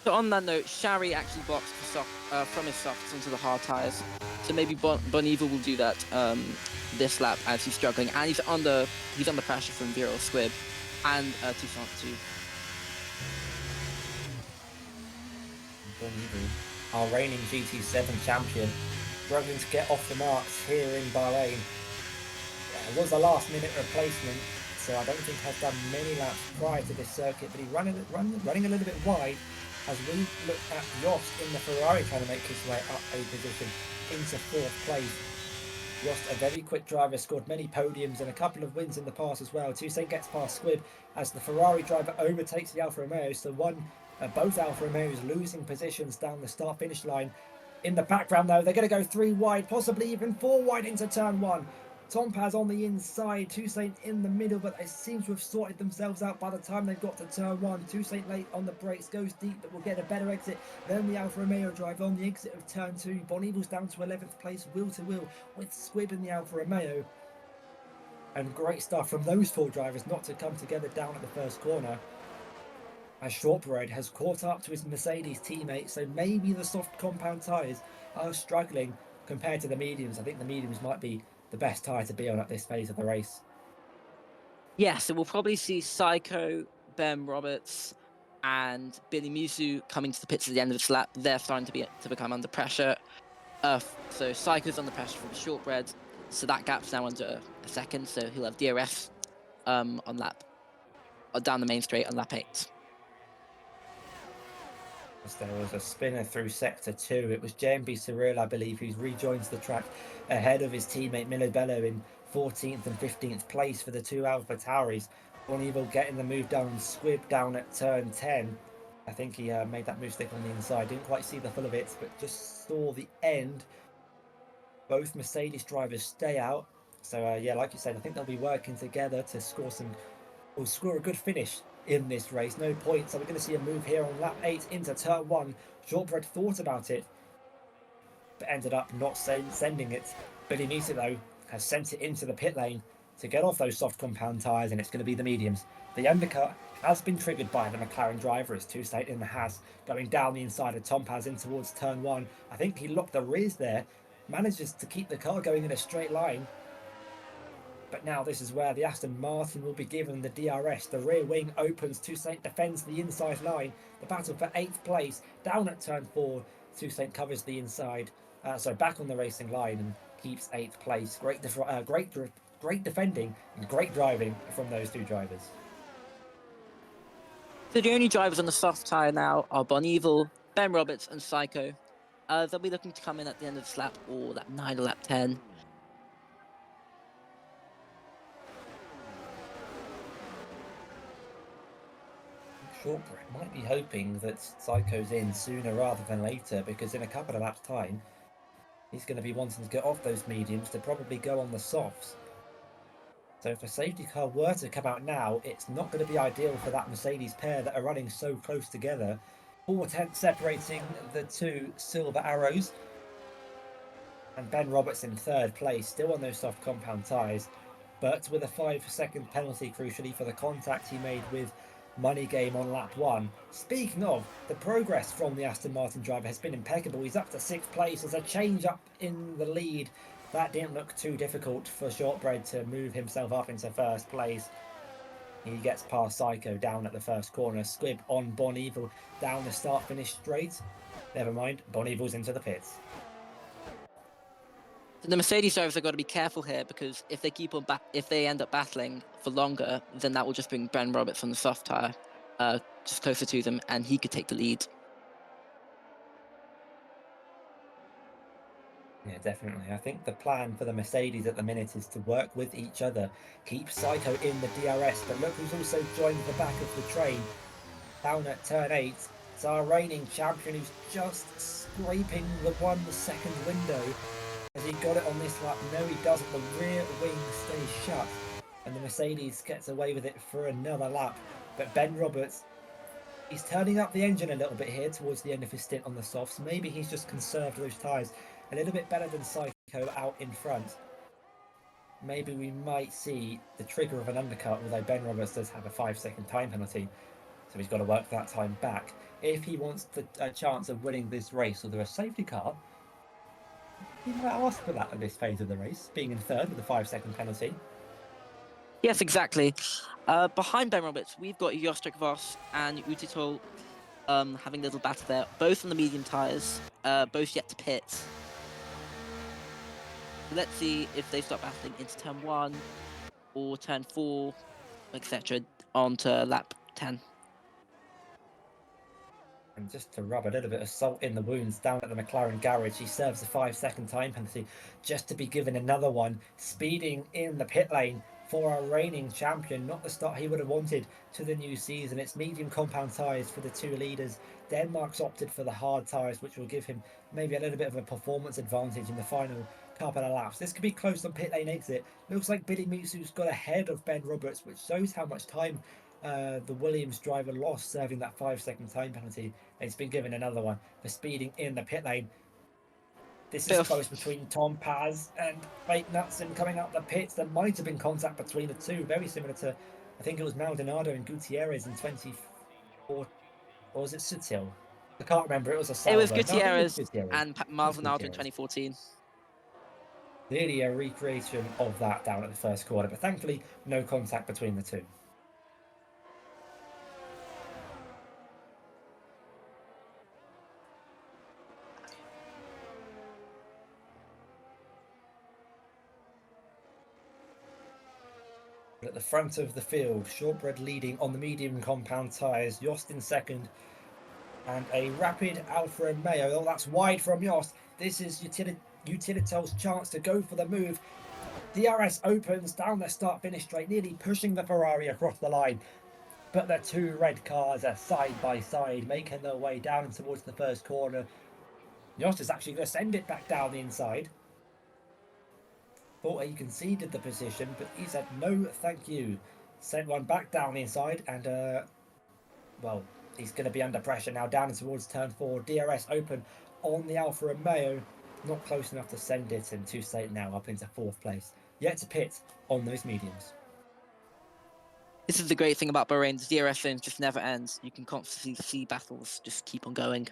Speaker 2: So on that note, Shari actually boxed from his softs onto the hard tyres. So maybe Bon Evil will do that this lap as he's struggling, and he's under pressure from Vero Squibb and Toussaint too.
Speaker 1: Bon Evil, our reigning GT7 champion, struggling to get off the marks here in Bahrain. It was a last-minute replacement, so I don't think has done many laps prior to this circuit, but he's running a little bit wide. As we look at Yost in the Ferrari trying to make his way up a position into 4th place. Yost, a very quick driver, scored many podiums and a couple of wins in the past as well. Toussaint gets past Squibb as the Ferrari driver overtakes the Alfa Romeo. So both Alfa Romeos losing positions down the start-finish line. In the background though, they're going to go 3 wide, possibly even 4 wide into turn 1. Tom Paz on the inside, Toussaint in the middle, but they seem to have sorted themselves out by the time they've got to turn 1. Toussaint late on the brakes, goes deep, but will get a better exit than the Alfa Romeo driver on the exit of turn 2. Bon Evil's down to 11th place, wheel to wheel with Squibb in the Alfa Romeo. And great stuff from those four drivers not to come together down at the first corner, as Shortbread has caught up to his Mercedes teammate, so maybe the soft compound tyres are struggling compared to the mediums. I think the mediums might be the best tyre to be on at this phase of the race.
Speaker 2: Yeah, so we'll probably see Psycho, Ben Roberts, and Billy Musu coming to the pits at the end of this lap. They're starting to become under pressure. So Psycho's under pressure from the shortbread, so that gap's now under a second. So he'll have DRS on lap or down the main straight on lap 8.
Speaker 1: As there was a spinner through sector 2. It was JMB Cyril, I believe, who's rejoins the track ahead of his teammate Milobello in 14th and 15th place for the two Alpha Tauris. Bonivel getting the move down and Squibb down at turn 10. I think he made that move stick on the inside. Didn't quite see the full of it, but just saw the end. Both Mercedes drivers stay out. So, yeah, like you said, I think they'll be working together to score a good finish in this race. No points. So we're going to see a move here on lap 8 into turn 1. Shortbread thought about it, but ended up not sending it. Billy Nisa, though, has sent it into the pit lane to get off those soft compound tyres, and it's going to be the mediums. The undercut has been triggered by the McLaren driver as Two-State in the Haas going down the inside of Tompaz in towards turn 1. I think he locked the rears there, manages to keep the car going in a straight line. But now this is where the Aston Martin will be given the DRS. The rear wing opens. Toussaint defends the inside line. The battle for 8th place. Down at turn 4. Toussaint covers the inside. Back on the racing line and keeps 8th place. Great defending and great driving from those two drivers.
Speaker 2: So the only drivers on the soft tyre now are Bonivel, Ben Roberts, and Psycho. They'll be looking to come in at the end of this lap or lap 9 or lap 10.
Speaker 1: Shortbread might be hoping that Psycho's in sooner rather than later, because in a couple of laps' time, he's going to be wanting to get off those mediums to probably go on the softs. So if a safety car were to come out now, it's not going to be ideal for that Mercedes pair that are running so close together. 4 tenths separating the two Silver Arrows. And Ben Roberts in third place, still on those soft compound tyres, but with a 5-second penalty, crucially, for the contact he made with Money Game on lap 1. Speaking of, the progress from the Aston Martin driver has been impeccable. He's up to 6th place. There's a change up in the lead. That didn't look too difficult for Shortbread to move himself up into first place. He gets past Psycho down at the first corner. Squibb on Bonivel down the start-finish straight. Never mind, Bonivel's into the pits.
Speaker 2: The Mercedes drivers have got to be careful here, because if they end up battling for longer, then that will just bring Ben Roberts on the soft tyre just closer to them, and he could take the lead.
Speaker 1: Yeah, definitely. I think the plan for the Mercedes at the minute is to work with each other, keep Psycho in the DRS, but look who's also joined the back of the train down at turn 8. It's our reigning champion who's just scraping the 1 second window. Has he got it on this lap? No, he doesn't. The rear wing stays shut, and the Mercedes gets away with it for another lap. But Ben Roberts, he's turning up the engine a little bit here towards the end of his stint on the softs. Maybe he's just conserved those tyres a little bit better than Psycho out in front. Maybe we might see the trigger of an undercut, although Ben Roberts does have a 5-second time penalty, so he's got to work that time back. If he wants a chance of winning this race, or a safety car, he might ask for that at this phase of the race, being in third with a 5-second penalty.
Speaker 2: Yes, exactly. Behind Ben Roberts, we've got Jostrik Voss and Utitol having a little battle there, both on the medium tyres, both yet to pit. Let's see if they start battling into turn 1 or turn 4, etc., onto lap 10.
Speaker 1: And just to rub a little bit of salt in the wounds down at the McLaren garage, he serves a 5-second time penalty just to be given another one, speeding in the pit lane for our reigning champion. Not the start he would have wanted to the new season. It's medium compound tyres for the two leaders. Denmark's opted for the hard tyres, which will give him maybe a little bit of a performance advantage in the final couple of laps. This could be close on pit lane exit. Looks like Billy Mitsu's got ahead of Ben Roberts, which shows how much time the Williams driver lost serving that 5-second time penalty. It's been given another one for speeding in the pit lane. This
Speaker 2: Bit
Speaker 1: is
Speaker 2: of-
Speaker 1: close between Tom Paz and Fake Knutson coming up the pits. There might have been contact between the two, very similar to, I think it was Maldonado and Gutierrez in 24, or was it Sutil? I can't remember. It was a
Speaker 2: It was
Speaker 1: salvo. No, I think it was
Speaker 2: Gutierrez
Speaker 1: Gutierrez.
Speaker 2: and
Speaker 1: It was
Speaker 2: Maldonado in
Speaker 1: Gutierrez.
Speaker 2: 2014.
Speaker 1: Clearly a recreation of that down at the first corner, but thankfully no contact between the two. At the front of the field, Shortbread leading on the medium compound tyres, Yost in second, and a rapid Alfa Romeo. Oh, that's wide from Yost. This is Utilitel's chance to go for the move. DRS opens down the start-finish straight, nearly pushing the Ferrari across the line. But the two red cars are side by side, making their way down towards the first corner. Yost is actually going to send it back down the inside. Thought he conceded the position, but he said no, thank you. Sent one back down the inside, and well, he's going to be under pressure now down towards turn 4. DRS open on the Alfa Romeo, not close enough to send it, and too late now up into 4th place. Yet to pit on those mediums.
Speaker 2: This is the great thing about Bahrain. The DRS zones just never ends. You can constantly see battles just keep on going.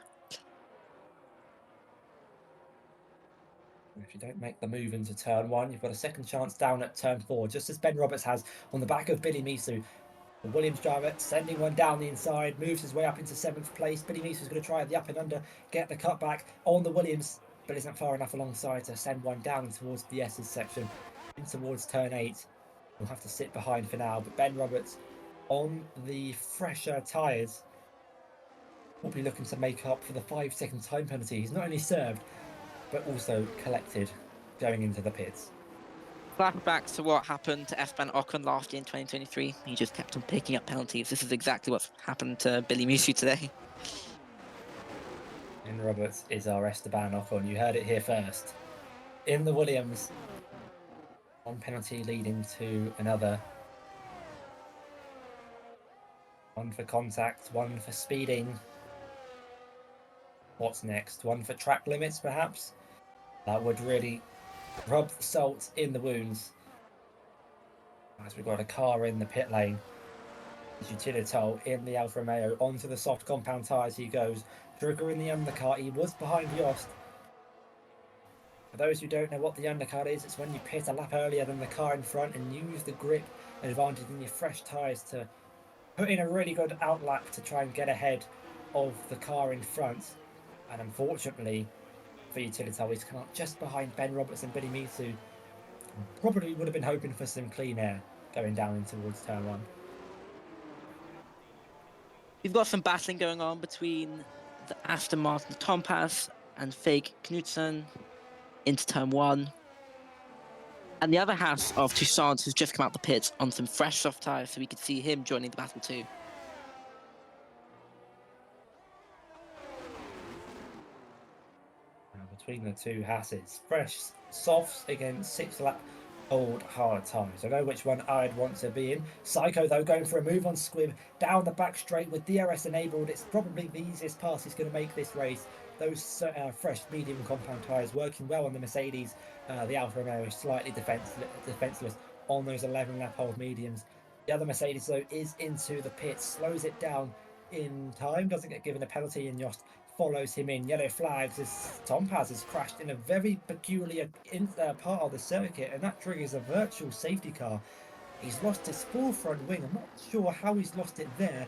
Speaker 1: If you don't make the move into turn 1, you've got a second chance down at turn 4, just as Ben Roberts has on the back of Billy Misu. The Williams driver sending one down the inside, moves his way up into 7th place. Billy Misu's going to try the up and under, get the cutback on the Williams, but isn't far enough alongside to send one down towards the S's section, in towards turn 8. We'll have to sit behind for now, but Ben Roberts on the fresher tyres will be looking to make up for the 5-second time penalty. He's not only served, but also collected going into the pits.
Speaker 2: Flashback to what happened to Esteban Ocon last year in 2023. He just kept on picking up penalties. This is exactly what's happened to Billy Musu today.
Speaker 1: Ben Roberts is our Esteban Ocon. You heard it here first. In the Williams, one penalty leading to another. One for contact, one for speeding. What's next? One for track limits, perhaps? That would really rub salt in the wounds. As we've got a car in the pit lane. Utilitol in the Alfa Romeo onto the soft compound tyres he goes. Drucker in the undercut. He was behind Yost. For those who don't know what the undercut is, it's when you pit a lap earlier than the car in front and use the grip advantage in your fresh tyres to put in a really good outlap to try and get ahead of the car in front. And unfortunately for Utilitol, he's come up just behind Ben Roberts and Billy Misu. Probably would have been hoping for some clean air going down in towards turn 1.
Speaker 2: We've got some battling going on between the Aston Martin Tom Paz and Fake Knutson into turn 1. And the other half of Toussaint has just come out the pits on some fresh soft tyres, so we could see him joining the battle too.
Speaker 1: Between the two Hasses, fresh softs against 6-lap old hard tyres. I know which one I'd want to be in. Psycho though going for a move on Squib down the back straight with DRS enabled. It's probably the easiest pass he's going to make this race. Those fresh medium compound tyres working well on the Mercedes. The Alfa Romeo is slightly defenceless on those 11-lap old mediums. The other Mercedes though is into the pits, slows it down in time, doesn't get given a penalty, and Yost follows him in. Yellow flags as Tom Paz has crashed in a very peculiar part of the circuit, and that triggers a virtual safety car. He's lost his forefront wing. I'm not sure how he's lost it there,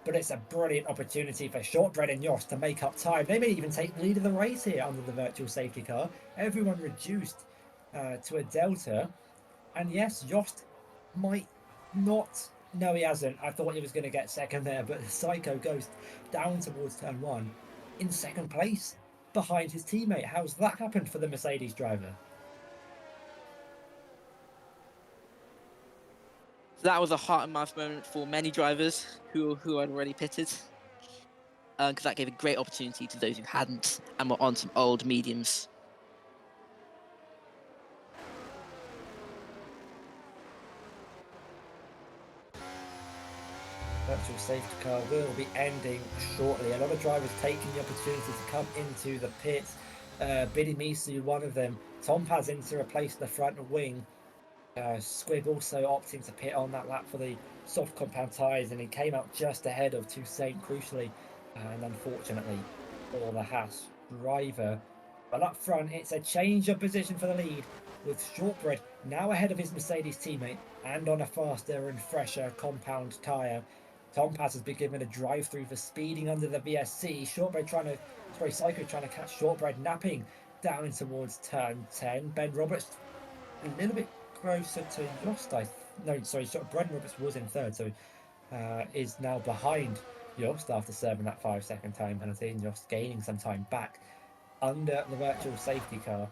Speaker 1: but it's a brilliant opportunity for Shortbread and Yost to make up time. They may even take the lead of the race here under the virtual safety car. Everyone reduced to a delta, and yes, Yost might not. No, he hasn't. I thought he was going to get second there, but Psycho goes down towards turn 1 in second place behind his teammate. How's that happened for the Mercedes driver?
Speaker 2: That was a heart and mouth moment for many drivers who had already pitted, because that gave a great opportunity to those who hadn't and were on some old mediums.
Speaker 1: Virtual safety car will be ending shortly. A lot of drivers taking the opportunity to come into the pits. Biddy Misu, one of them. Tompaz in to replace the front wing. Squib also opting to pit on that lap for the soft compound tyres, and he came out just ahead of Toussaint, crucially, and unfortunately for the Haas driver. But up front, it's a change of position for the lead, with Shortbread now ahead of his Mercedes teammate and on a faster and fresher compound tyre. Tompaz has been given a drive-through for speeding under the VSC. Psycho trying to catch Shortbread napping down in towards turn 10. Ben Roberts a little bit closer to Yost. Brendan Roberts was in third, so is now behind Yost after serving that 5-second time penalty, and Yost gaining some time back under the virtual safety car,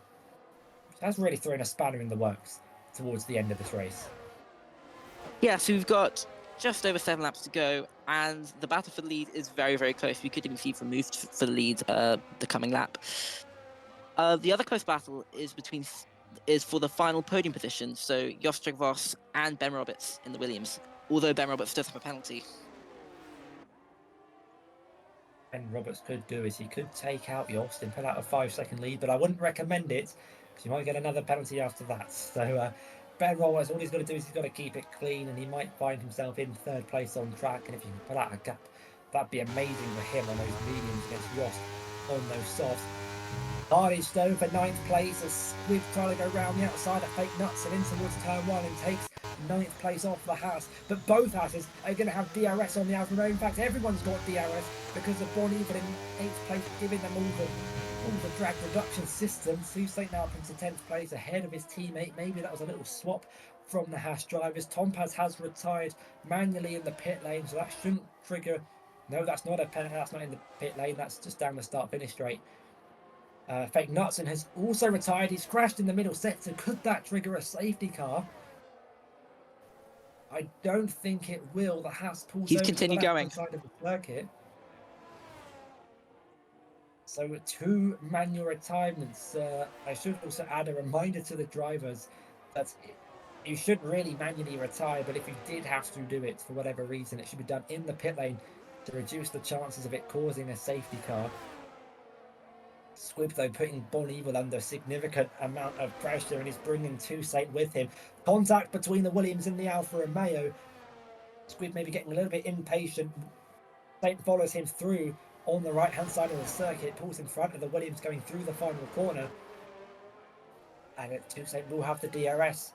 Speaker 1: which has really thrown a spanner in the works towards the end of this race.
Speaker 2: Yeah, so we've got just over 7 laps to go, and the battle for the lead is very, very close. We could even see from moved for the lead the coming lap. The other close battle is for the final podium position, so Jostrik Voss and Ben Roberts in the Williams, although Ben Roberts does have a penalty.
Speaker 1: Ben Roberts could do is he could take out Yost and pull out a 5-second lead, but I wouldn't recommend it because you might get another penalty after that. So Ben Roberts, all he's got to do is he's got to keep it clean, and he might find himself in third place on track. And if he can pull out a gap, that'd be amazing for him on those mediums against Yost on those softs. Carnage though for 9th place as Squib trying to go round the outside of Fake Nuts and in towards turn 1 and takes 9th place off the Haas. But both Haas's are going to have DRS on the Alfa Romeo. In fact, everyone's got DRS because of Bon Even in 8th place, giving them all the drag reduction system. Toussaint now up into 10th place ahead of his teammate. Maybe that was a little swap from the Haas drivers. Tompaz has retired manually in the pit lane, so that shouldn't trigger. No, that's not a penalty. That's not in the pit lane. That's just down the start-finish straight. Fake Nutson has also retired. He's crashed in the middle sector. Could that trigger a safety car? I don't think it will. The Haas pulls over to the left-hand side of the circuit. So 2 manual retirements. I should also add a reminder to the drivers that you shouldn't really manually retire, but if you did have to do it for whatever reason, it should be done in the pit lane to reduce the chances of it causing a safety car. Squib, though, putting Bon Evil under a significant amount of pressure, and he's bringing Toussaint with him. Contact between the Williams and the Alfa Romeo. Squib maybe getting a little bit impatient. Saint follows him through on the right-hand side of the circuit, pulls in front of the Williams going through the final corner. And Toussaint will have the DRS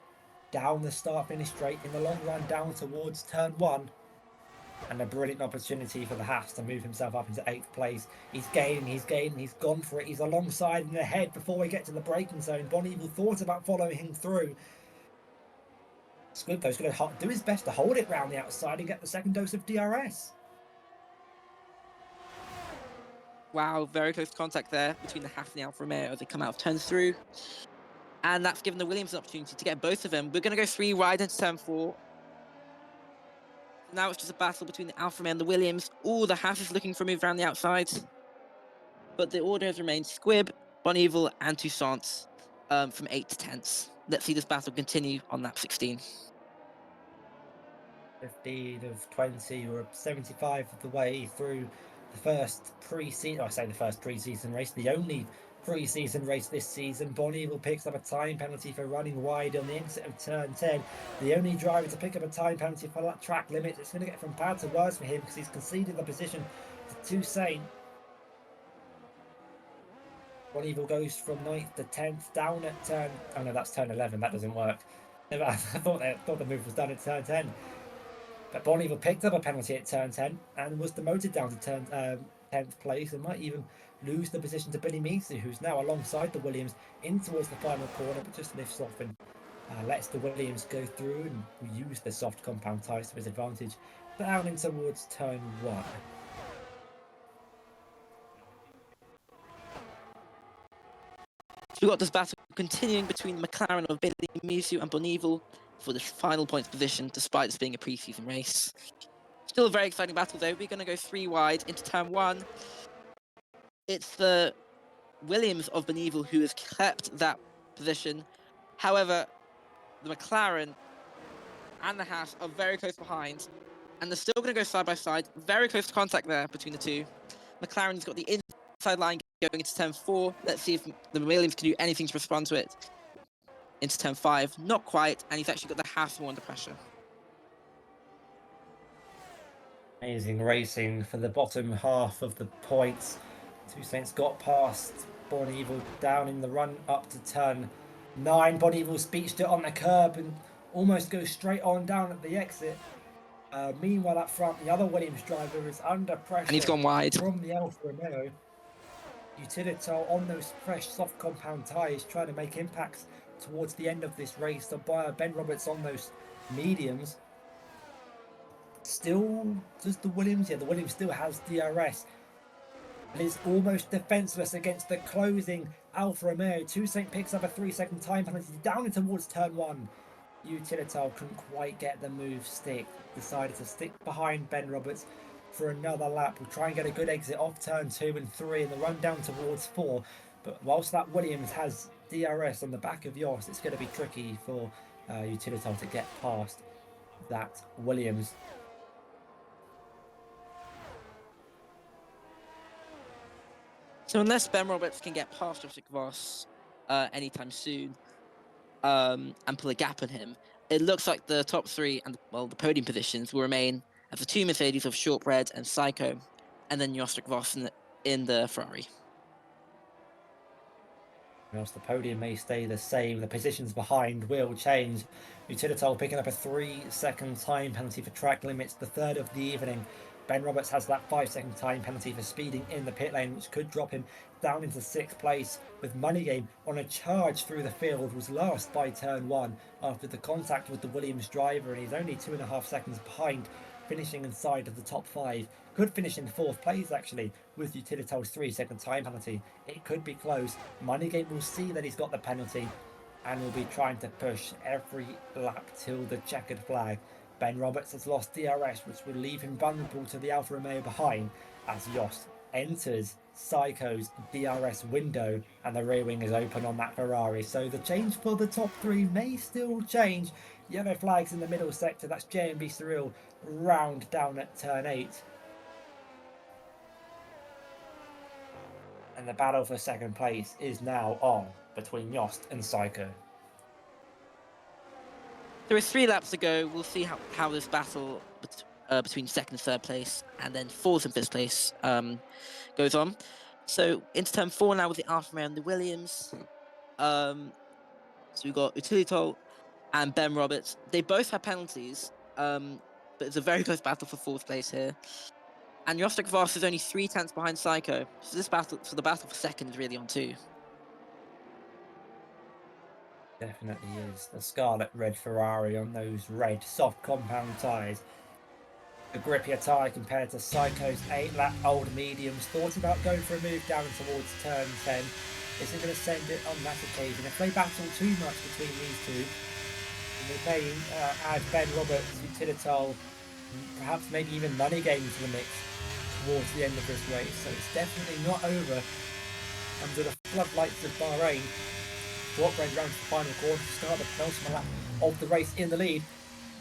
Speaker 1: down the start-finish straight in the long run down towards turn 1. And a brilliant opportunity for the Haas to move himself up into 8th place. He's gaining, he's gone for it. He's alongside and ahead before we get to the braking zone. Bon Evil thought about following him through. Squib, though, is going to do his best to hold it round the outside and get the second dose of DRS.
Speaker 2: Wow, very close contact there between the Haas and the Alfa Romeo as they come out of turn through. And that's given the Williams an opportunity to get both of them. We're going to go 3 wide into turn 4. Now it's just a battle between the Alfa Romeo and the Williams. All the Haas is looking for a move around the outside. But the order has remained Squib, Bon Evil, and Toussaint from 8 to 10ths. Let's see this battle continue on lap 16.
Speaker 1: 15 of 20, or 75 of the way through the first pre-season. I say the first pre-season race, the only pre-season race this season. Bon Evil picks up a time penalty for running wide on the exit of turn 10. The only driver to pick up a time penalty for that track limit. It's going to get from bad to worse for him because he's conceded the position to Toussaint. Bon Evil goes from 9th to 10th down at turn. Oh no, that's turn 11. That doesn't work. I thought the move was done at turn 10. But Bon Evil picked up a penalty at turn 10 and was demoted down to turn 10th place, and might even lose the position to Billy Measley, who's now alongside the Williams in towards the final corner, but just lifts off and lets the Williams go through and use the soft compound tyres to his advantage down in towards turn 1.
Speaker 2: So we've got this battle continuing between the McLaren of Billy Measley and Bon Evil for the final points position, despite this being a pre-season race. Still a very exciting battle, though. We're going to go 3 wide into turn 1. It's the Williams of Bon Evil who has kept that position. However, the McLaren and the Haas are very close behind, and they're still going to go side by side. Very close contact there between the two. McLaren's got the inside line Going into turn 4, let's see if the Williams can do anything to respond to it. Into turn 5, not quite, and he's actually got the half more under pressure.
Speaker 1: Amazing racing for the bottom half of the points. Two Saints got past Born Evil down in the run up to turn 9. Born Evil speeched it on the curb and almost goes straight on down at the exit. Meanwhile, up front, the other Williams driver is under pressure.
Speaker 2: And he's gone wide.
Speaker 1: From the Alfa Romeo. Utilito on those fresh soft compound tyres, trying to make impacts towards the end of this race. So Ben Roberts on those mediums. Still, does the Williams? Yeah, the Williams still has DRS. And is almost defenseless against the closing Alfa Romeo. Toussaint picks up a 3-second time penalty down in towards turn 1. Utilito couldn't quite get the move stick. Decided to stick behind Ben Roberts for another lap. We'll try and get a good exit off turn 2 and 3 and the run down towards 4. But whilst that Williams has DRS on the back of Yost, it's going to be tricky for Utilito to get past that Williams.
Speaker 2: So unless Ben Roberts can get past Joseph Voss anytime soon and pull a gap on him, it looks like the top 3 and the podium positions will remain as the 2 Mercedes of Shortbread and Psycho, and then Joseph Voss in the Ferrari.
Speaker 1: Whilst the podium may stay the same, the positions behind will change. Utilito picking up a 3-second time penalty for track limits, the third of the evening. Ben Roberts has that 5-second time penalty for speeding in the pit lane, which could drop him down into 6th place, with Money Game on a charge through the field, was last by turn 1 after the contact with the Williams driver, and he's only 2.5 seconds behind, finishing inside of the top 5. Could finish in 4th place actually with Utilito's 3-second time penalty. It could be close. Money Game will see that he's got the penalty and will be trying to push every lap till the checkered flag. Ben Roberts has lost DRS, which will leave him vulnerable to the Alfa Romeo behind as Yost enters Psycho's DRS window and the rear wing is open on that Ferrari. So the change for the top 3 may still change. Yellow flags in the middle sector, that's JMB Surreal round down at turn 8. And the battle for second place is now on between Yost and Psycho.
Speaker 2: There are 3 laps to go. We'll see how this battle between 2nd and 3rd place and then 4th and 5th place goes on. So into turn 4 now with the Alfa Romeo and the Williams. So we've got Utilito and Ben Roberts. They both have penalties, but it's a very close battle for 4th place here. And Jostek Voss is only 3 tenths behind Psycho. So the battle for 2nd is really on 2.
Speaker 1: Definitely is. The scarlet red Ferrari on those red soft compound tyres. The grippier tyre compared to Psycho's 8-lap-old mediums. Thought about going for a move down towards turn 10. Isn't going to send it on that occasion. If they battle too much between these two, they may add Ben Roberts, Utilito, perhaps maybe even Money Game to the mix towards the end of this race. So it's definitely not over under the floodlights of Bahrain. Shortbread round to the final corner to start the penultimate lap of the race in the lead.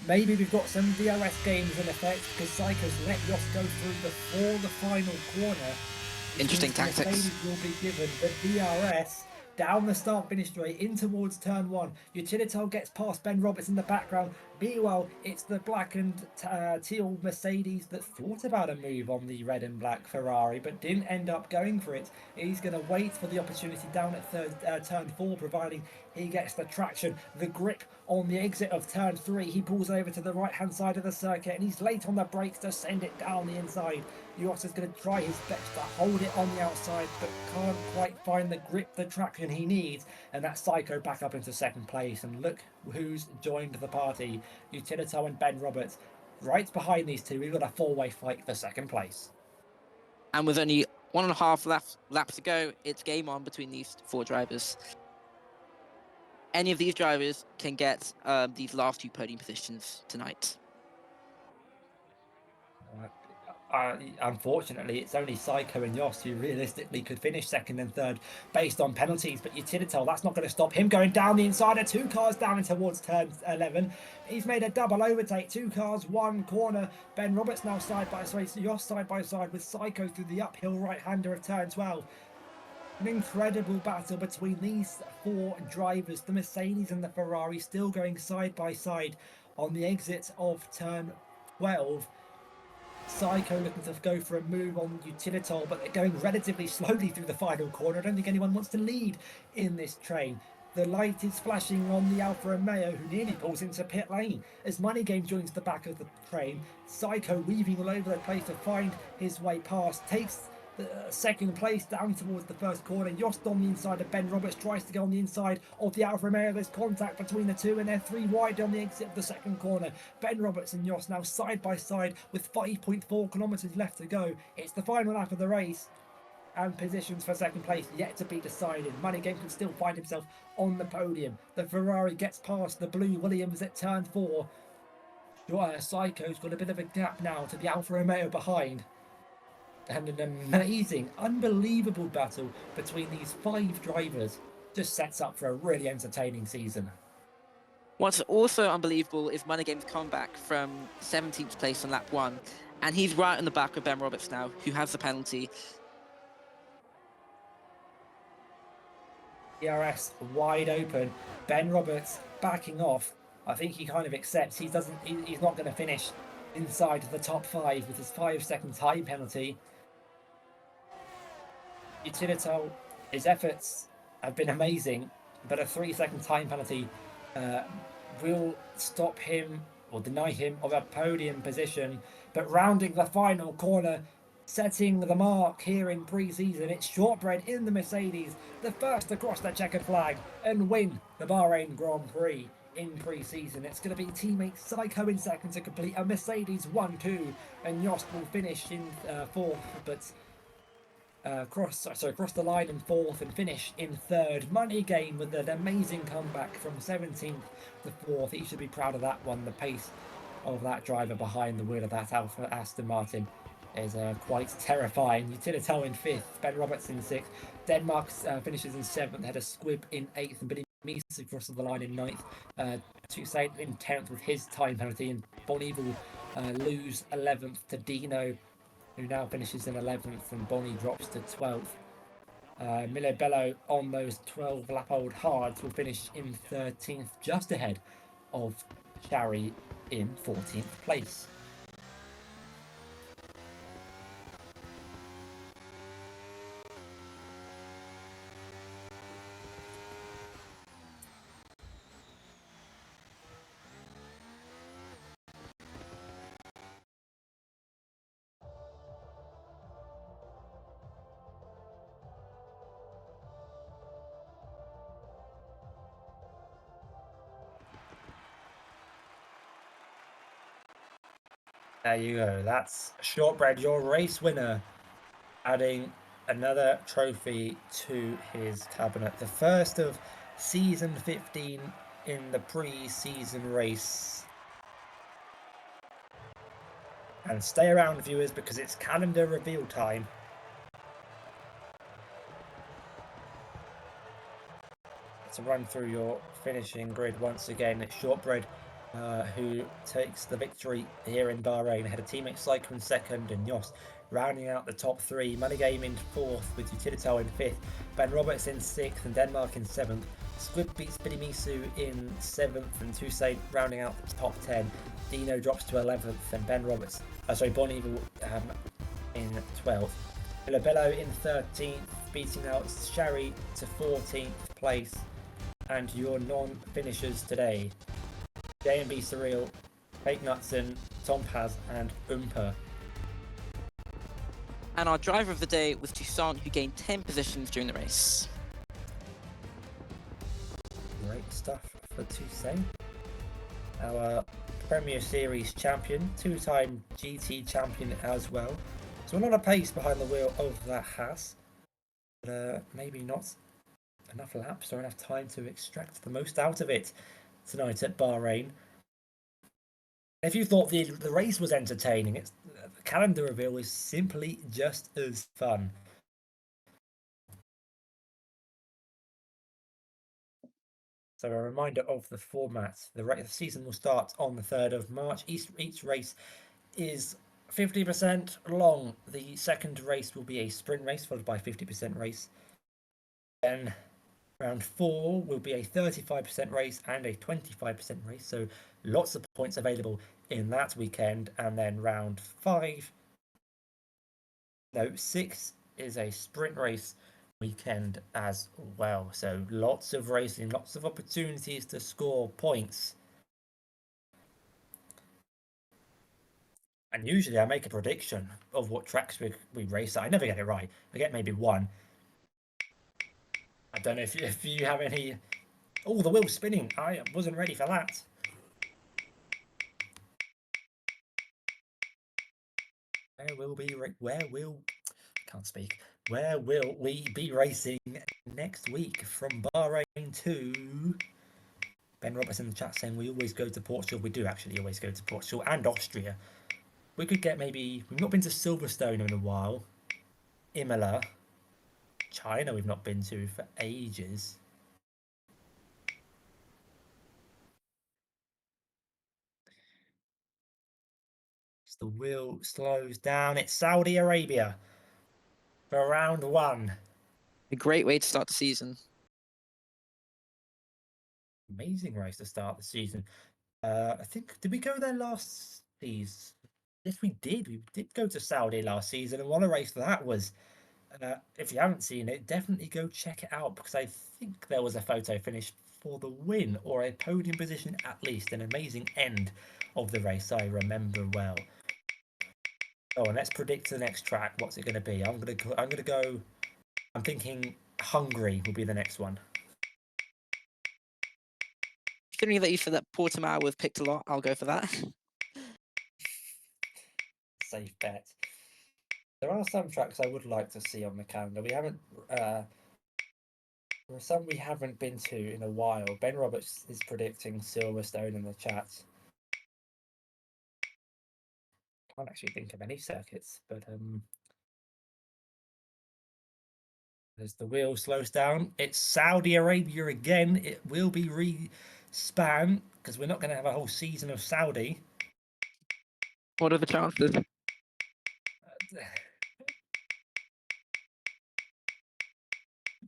Speaker 1: Maybe we've got some DRS games in effect because Psycho's let Yost go through before the final corner.
Speaker 2: Interesting tactics.
Speaker 1: Mercedes will be given the DRS down the start finish straight in towards turn 1. Utilito gets past Ben Roberts in the background. Meanwhile, it's the black and teal Mercedes that thought about a move on the red and black Ferrari but didn't end up going for it. He's going to wait for the opportunity down at turn 4, providing he gets the traction, the grip on the exit of turn 3. He pulls over to the right hand side of the circuit and he's late on the brakes to send it down the inside. Yost is going to try his best to hold it on the outside but can't quite find the grip, the traction he needs, and that's Psycho back up into 2nd place. And look who's joined the party. Utilito and Ben Roberts. Right behind these two, we've got a 4-way fight for 2nd place.
Speaker 2: And with only 1.5 laps to go, it's game on between these 4 drivers. Any of these drivers can get these last 2 podium positions tonight.
Speaker 1: Unfortunately, it's only Psycho and Yost who realistically could finish 2nd and 3rd based on penalties, but Utilito, that's not going to stop him going down the inside of 2 cars down and towards turn 11. He's made a double overtake, 2 cars, 1 corner. Ben Roberts now side by side, Yost side by side with Psycho through the uphill right-hander of turn 12. An incredible battle between these four drivers, the Mercedes and the Ferrari, still going side by side on the exit of turn 12. Psycho looking to go for a move on Utilitol, but they're going relatively slowly through the final corner. I don't think anyone wants to lead in this train. The light is flashing on the Alfa Romeo, who nearly pulls into pit lane as Money Game joins the back of the train. Psycho weaving all over the place to find his way past, takes the second place down towards the first corner. Yost on the inside of Ben Roberts tries to go on the inside of the Alfa Romeo. There's contact between the two, and they're three wide on the exit of the second corner. Ben Roberts and Yost now side by side with 5.4 kilometres left to go. It's the final lap of the race, and positions for second place yet to be decided. Money Game can still find himself on the podium. The Ferrari gets past the blue Williams at turn 4. Psycho's got a bit of a gap now to the Alfa Romeo behind. And an amazing, unbelievable battle between these 5 drivers just sets up for a really entertaining season.
Speaker 2: What's also unbelievable is Money Game's come back from 17th place on lap 1, and he's right on the back of Ben Roberts now, who has the penalty.
Speaker 1: DRS wide open. Ben Roberts backing off. I think he kind of accepts he's not going to finish inside the top 5 with his 5-second time penalty. Utilitol, his efforts have been amazing, but a 3-second time penalty will stop him or deny him of a podium position. But rounding the final corner, setting the mark here in pre-season, it's Shortbread in the Mercedes, the first across the checkered flag and win the Bahrain Grand Prix in pre-season. It's going to be teammate Psycho in second to complete a Mercedes 1-2, and Yost will finish in 4th, but cross the line in 4th and finish in 3rd. Money Game with an amazing comeback from 17th to 4th. He should be proud of that one. The pace of that driver behind the wheel of that Alfa Aston Martin is quite terrifying. Utilitol in 5th, Ben Roberts in 6th. Denmark finishes in 7th, had a squib in 8th, and Billy Meese crosses the line in 9th. Toussaint in 10th with his time penalty, and Bonnie will lose 11th to Dino, who now finishes in 11th, and Bonnie drops to 12th. Milo Bello on those 12 lap old hards will finish in 13th, just ahead of Shari in 14th place. There you go. That's Shortbread, your race winner, adding another trophy to his cabinet. The first of season 15 in the pre-season race. And stay around, viewers, because it's calendar reveal time. To run through your finishing grid once again, it's Shortbread who takes the victory here in Bahrain. Had a teammate Psycho in 2nd and Yost rounding out the top 3. Money Game in 4th with Utilitol in 5th. Ben Roberts in 6th and Denmark in 7th. Squid beats Billy Misu in 7th and Toussaint rounding out the top 10. Dino drops to 11th and Ben Roberts, Bonnie in 12th. Bello in 13th, beating out Shari to 14th place. And your non-finishers today: J&B Surreal, Fake Nutson, Tom Paz, and Oompa.
Speaker 2: And our driver of the day was Toussaint, who gained 10 positions during the race.
Speaker 1: Great stuff for Toussaint. Our Premier Series champion, 2-time GT champion as well. So a lot of pace behind the wheel of that Haas. But maybe not enough laps or enough time to extract the most out of it tonight at Bahrain. If you thought the race was entertaining, the calendar reveal is simply just as fun. So a reminder of the format. The season will start on the 3rd of March. Each race is 50% long. The second race will be a sprint race followed by a 50% race. Then round 4 will be a 35% race and a 25% race. So lots of points available in that weekend. And then round 5, no, 6 is a sprint race weekend as well. So lots of racing, lots of opportunities to score points. And usually I make a prediction of what tracks we race at. I never get it right. I get maybe one. I don't know if you have any. Oh, the wheel's spinning. I wasn't ready for that. Can't speak. Where will we be racing next week from Bahrain to? Ben Roberts in the chat saying we always go to Portugal. We do actually always go to Portugal and Austria. We could get maybe. We've not been to Silverstone in a while. Imola. China we've not been to for ages. The wheel slows down. It's Saudi Arabia for round 1.
Speaker 2: A great way to start the season.
Speaker 1: Amazing race to start the season. I think, did we go there last season? Yes, we did. We did go to Saudi last season, and what a race that was. If you haven't seen it, definitely go check it out, because I think there was a photo finish for the win, or a podium position at least. An amazing end of the race, I remember well. Oh, and let's predict the next track. What's it going to be? I'm gonna go. I'm thinking Hungary will be the next one.
Speaker 2: Considering that you said that Portimao was picked a lot, I'll go for that.
Speaker 1: Safe bet. There are some tracks I would like to see on the calendar. We haven't. There are some we haven't been to in a while. Ben Roberts is predicting Silverstone in the chat. Can't actually think of any circuits, but as the wheel slows down, it's Saudi Arabia again. It will be re-span, because we're not going to have a whole season of Saudi.
Speaker 2: What are the chances?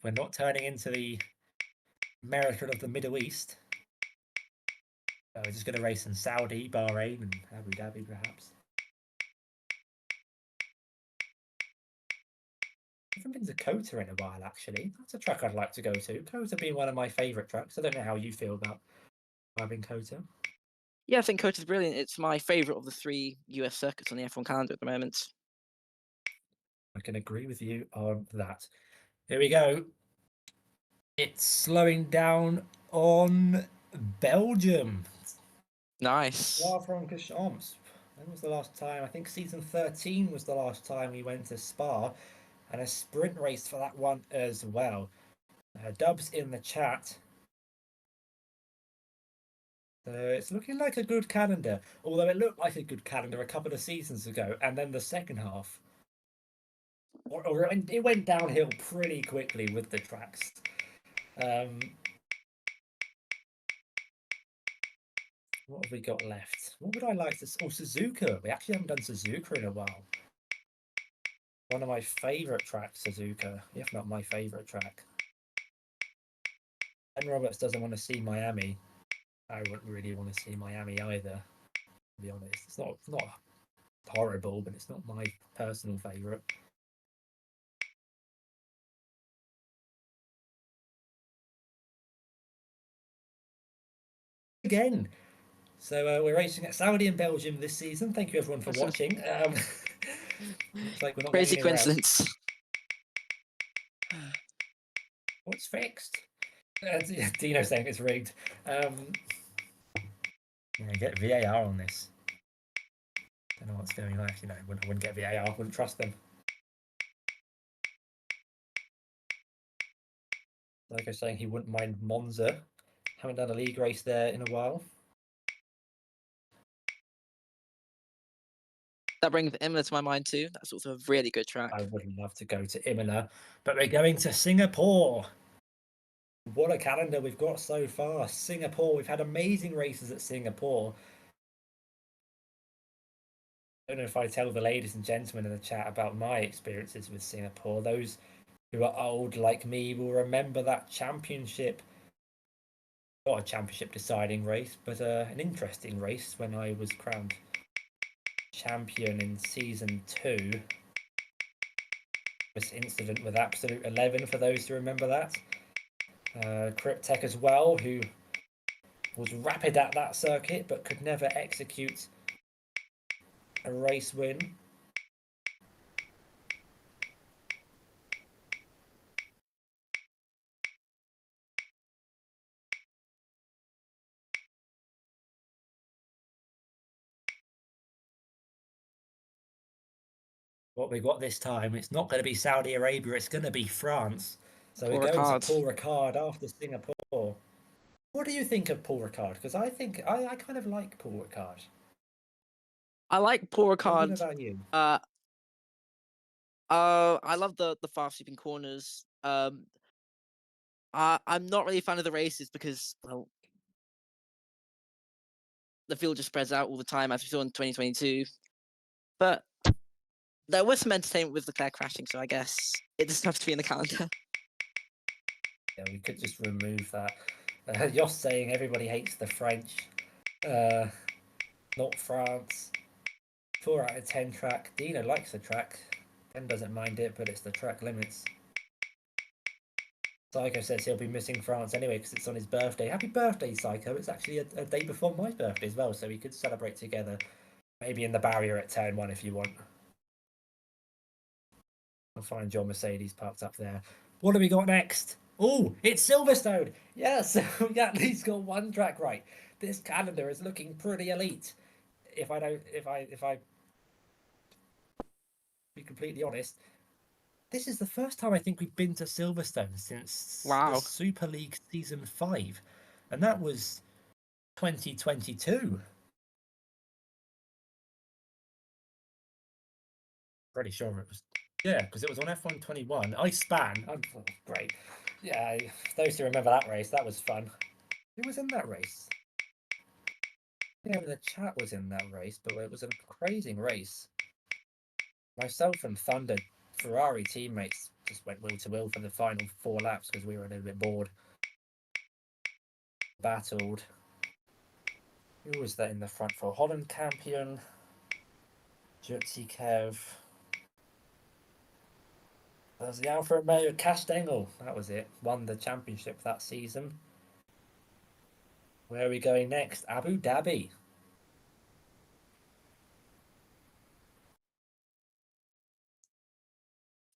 Speaker 1: We're not turning into the America of the Middle East. We're just going to race in Saudi, Bahrain, and Abu Dhabi, perhaps. I haven't been to Kota in a while, actually. That's a track I'd like to go to. Kota being one of my favourite tracks. I don't know how you feel about driving Kota.
Speaker 2: Yeah, I think Kota's brilliant. It's my favourite of the 3 US circuits on the F1 calendar at the moment.
Speaker 1: I can agree with you on that. Here we go. It's slowing down on Belgium.
Speaker 2: Nice.
Speaker 1: Spa-Francorchamps. When was the last time? I think season 13 was the last time we went to Spa, and a sprint race for that one as well. Dubs in the chat. So it's looking like a good calendar, although it looked like a good calendar a couple of seasons ago, and then the second half, it went downhill pretty quickly with the tracks. What have we got left? What would I like to? Oh, Suzuka. We actually haven't done Suzuka in a while. One of my favourite tracks, Suzuka, if not my favourite track. Ben Roberts doesn't want to see Miami. I wouldn't really want to see Miami either, to be honest. It's not horrible, but it's not my personal favourite. Again. So we're racing at Saudi and Belgium this season. Thank you everyone for watching. Looks like we're not
Speaker 2: Crazy
Speaker 1: going anywhere else.
Speaker 2: coincidence.
Speaker 1: What's fixed? Dino saying it's rigged. Get VAR on this. Don't know what's going on. Actually, no, I wouldn't get VAR. I wouldn't trust them. Like I was saying, he wouldn't mind Monza. Haven't done a league race there in a while.
Speaker 2: That brings Imola to my mind too. That's also a really good track.
Speaker 1: I would love to go to Imola, but we're going to Singapore. What a calendar we've got so far. Singapore, we've had amazing races at Singapore. I don't know if I tell the ladies and gentlemen in the chat about my experiences with Singapore. Those who are old like me will remember that championship. Not a championship deciding race, but an interesting race when I was crowned champion in season 2. This incident with Absolute 11, for those who remember that. Cryptek as well, who was rapid at that circuit but could never execute a race win. What we got this time, it's not going to be Saudi Arabia, it's going to be France. So we're
Speaker 2: Poor
Speaker 1: going to
Speaker 2: Ricard.
Speaker 1: Paul Ricard after Singapore. What do you think of Paul Ricard? Because I think I kind of like Paul Ricard.
Speaker 2: I like Poor
Speaker 1: What
Speaker 2: Ricard.
Speaker 1: about you?
Speaker 2: I love the fast sweeping corners. I'm not really a fan of the races because, well, the field just spreads out all the time, as we saw in 2022. But there was some entertainment with Leclerc crashing, so I guess it doesn't have to be in the calendar.
Speaker 1: Yeah, we could just remove that. You're saying everybody hates the French, not France. 4 out of 10 track. Dino likes the track. Ben doesn't mind it, but it's the track limits. Psycho says he'll be missing France anyway because it's on his birthday. Happy birthday, Psycho. It's actually a day before my birthday as well, so we could celebrate together. Maybe in the barrier at turn 1 if you want. I'll find John Mercedes parked up there. What do we got next? Oh, it's Silverstone. Yes, we at least got one track right. This calendar is looking pretty elite. If I be completely honest, this is the first time I think we've been to Silverstone since the
Speaker 2: Wow.
Speaker 1: Super League Season 5. And that was 2022. Pretty sure it was. Yeah, because it was on F1 21. I span. Oh, great. Yeah, those who remember that race, that was fun. Who was in that race? Yeah, the chat was in that race, but it was a crazy race. Myself and Thunder Ferrari teammates just went will to will for the final 4 laps because we were a little bit bored. Battled. Who was that in the front for? Holland Campion, Jutsi Kev. That was the Alfa Romeo Castengel. That was it. Won the championship that season. Where are we going next? Abu Dhabi.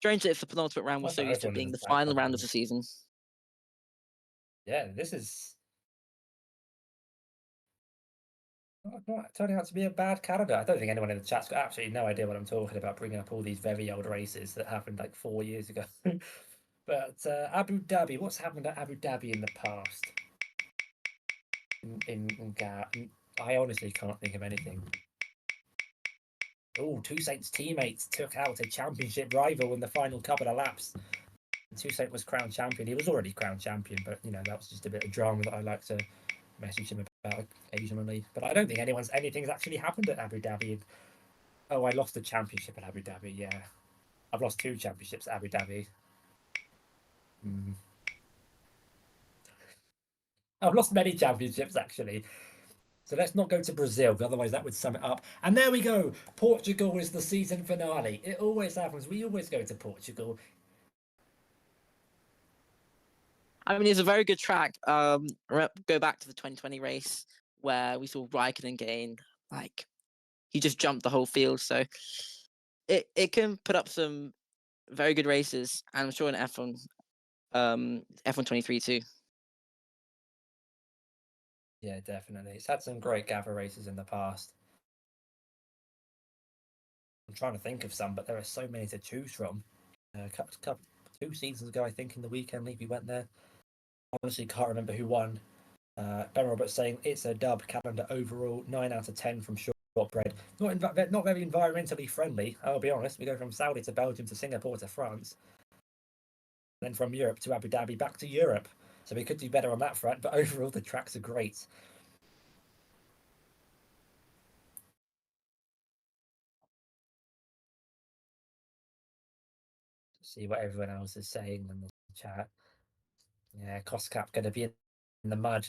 Speaker 2: Strange that it's the penultimate round. We're
Speaker 1: Wonder
Speaker 2: so used to it
Speaker 1: everyone
Speaker 2: being
Speaker 1: is
Speaker 2: the
Speaker 1: back
Speaker 2: final
Speaker 1: on
Speaker 2: round of
Speaker 1: them.
Speaker 2: the season.
Speaker 1: Yeah, this is not turning out to be a bad calendar. I don't think anyone in the chat's got absolutely no idea what I'm talking about, bringing up all these very old races that happened like 4 years ago. But Abu Dhabi, what's happened at Abu Dhabi in the past? I honestly can't think of anything. Oh, Toussaint's teammates took out a championship rival in the final couple of laps. Toussaint was crowned champion. He was already crowned champion, but you know that was just a bit of drama that I like to message him about occasionally. But I don't think anything's actually happened at Abu Dhabi. Oh, I lost the championship at Abu Dhabi. Yeah, I've lost 2 championships at Abu Dhabi. I've lost many championships actually. So let's not go to Brazil, otherwise that would sum it up. And there we go. Portugal is the season finale. It always happens. We always go to Portugal.
Speaker 2: I mean, it's a very good track. Go back to the 2020 race where we saw Raikkonen gain. Like, he just jumped the whole field. So it can put up some very good races, and I'm sure in F1 23 too.
Speaker 1: Yeah, definitely. It's had some great Gavra races in the past. I'm trying to think of some, but there are so many to choose from. Couple 2 seasons ago, I think, in the weekend league, we went there. Honestly, can't remember who won. Ben Roberts saying it's a dub calendar overall, 9 out of 10 from shortbread. Not very environmentally friendly. I'll be honest. We go from Saudi to Belgium to Singapore to France, then from Europe to Abu Dhabi back to Europe. So we could do better on that front. But overall, the tracks are great. See what everyone else is saying in the chat. Yeah, cost cap going to be in the mud.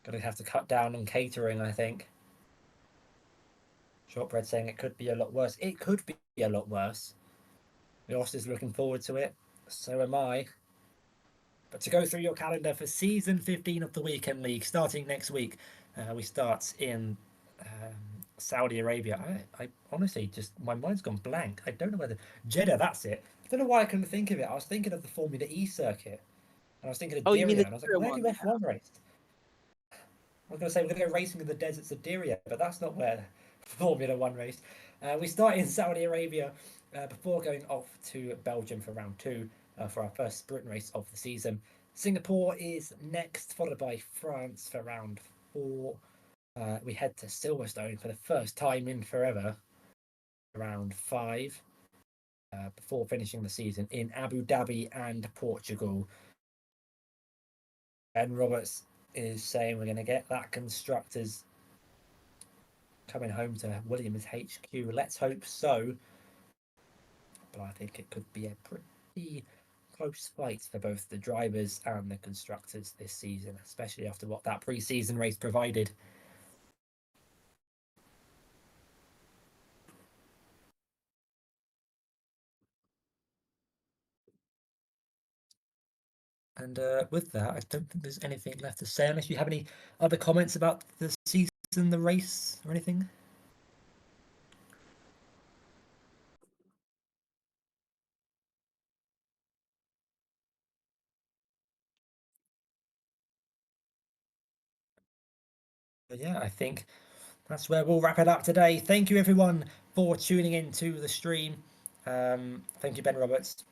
Speaker 1: Going to have to cut down on catering, I think. Shortbread saying it could be a lot worse. It could be a lot worse. Ross is looking forward to it. So am I. But to go through your calendar for season 15 of the Weekend League, starting next week, we start in Saudi Arabia. I honestly just, my mind's gone blank. I don't know whether Jeddah, that's it. I don't know why I couldn't think of it. I was thinking of the Formula E circuit, and I was thinking of
Speaker 2: Oh, you mean
Speaker 1: Diriyah,
Speaker 2: the
Speaker 1: and I was like,
Speaker 2: Gavra
Speaker 1: where do
Speaker 2: one?
Speaker 1: F1 race? I was going to say we're going to go racing in the deserts of Diriyah, but that's not where Formula One raced. We start in Saudi Arabia before going off to Belgium for round two for our first sprint race of the season. Singapore is next, followed by France for round four. We head to Silverstone for the first time in forever, round five, before finishing the season in Abu Dhabi and Portugal. Ben Roberts is saying we're going to get that constructors coming home to Williams HQ. Let's hope so. But I think it could be a pretty close fight for both the drivers and the constructors this season, especially after what that pre-season race provided. And with that, I don't think there's anything left to say unless you have any other comments about the season, the race, or anything. But yeah, I think that's where we'll wrap it up today. Thank you everyone for tuning in to the stream. Thank you, Ben Roberts.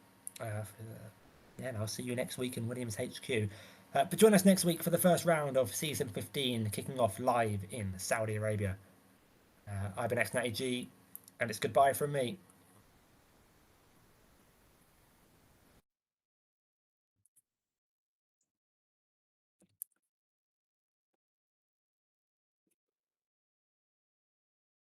Speaker 1: And I'll see you next week in Williams HQ. But join us next week for the first round of season 15, kicking off live in Saudi Arabia. I've been X90G, and it's goodbye from me.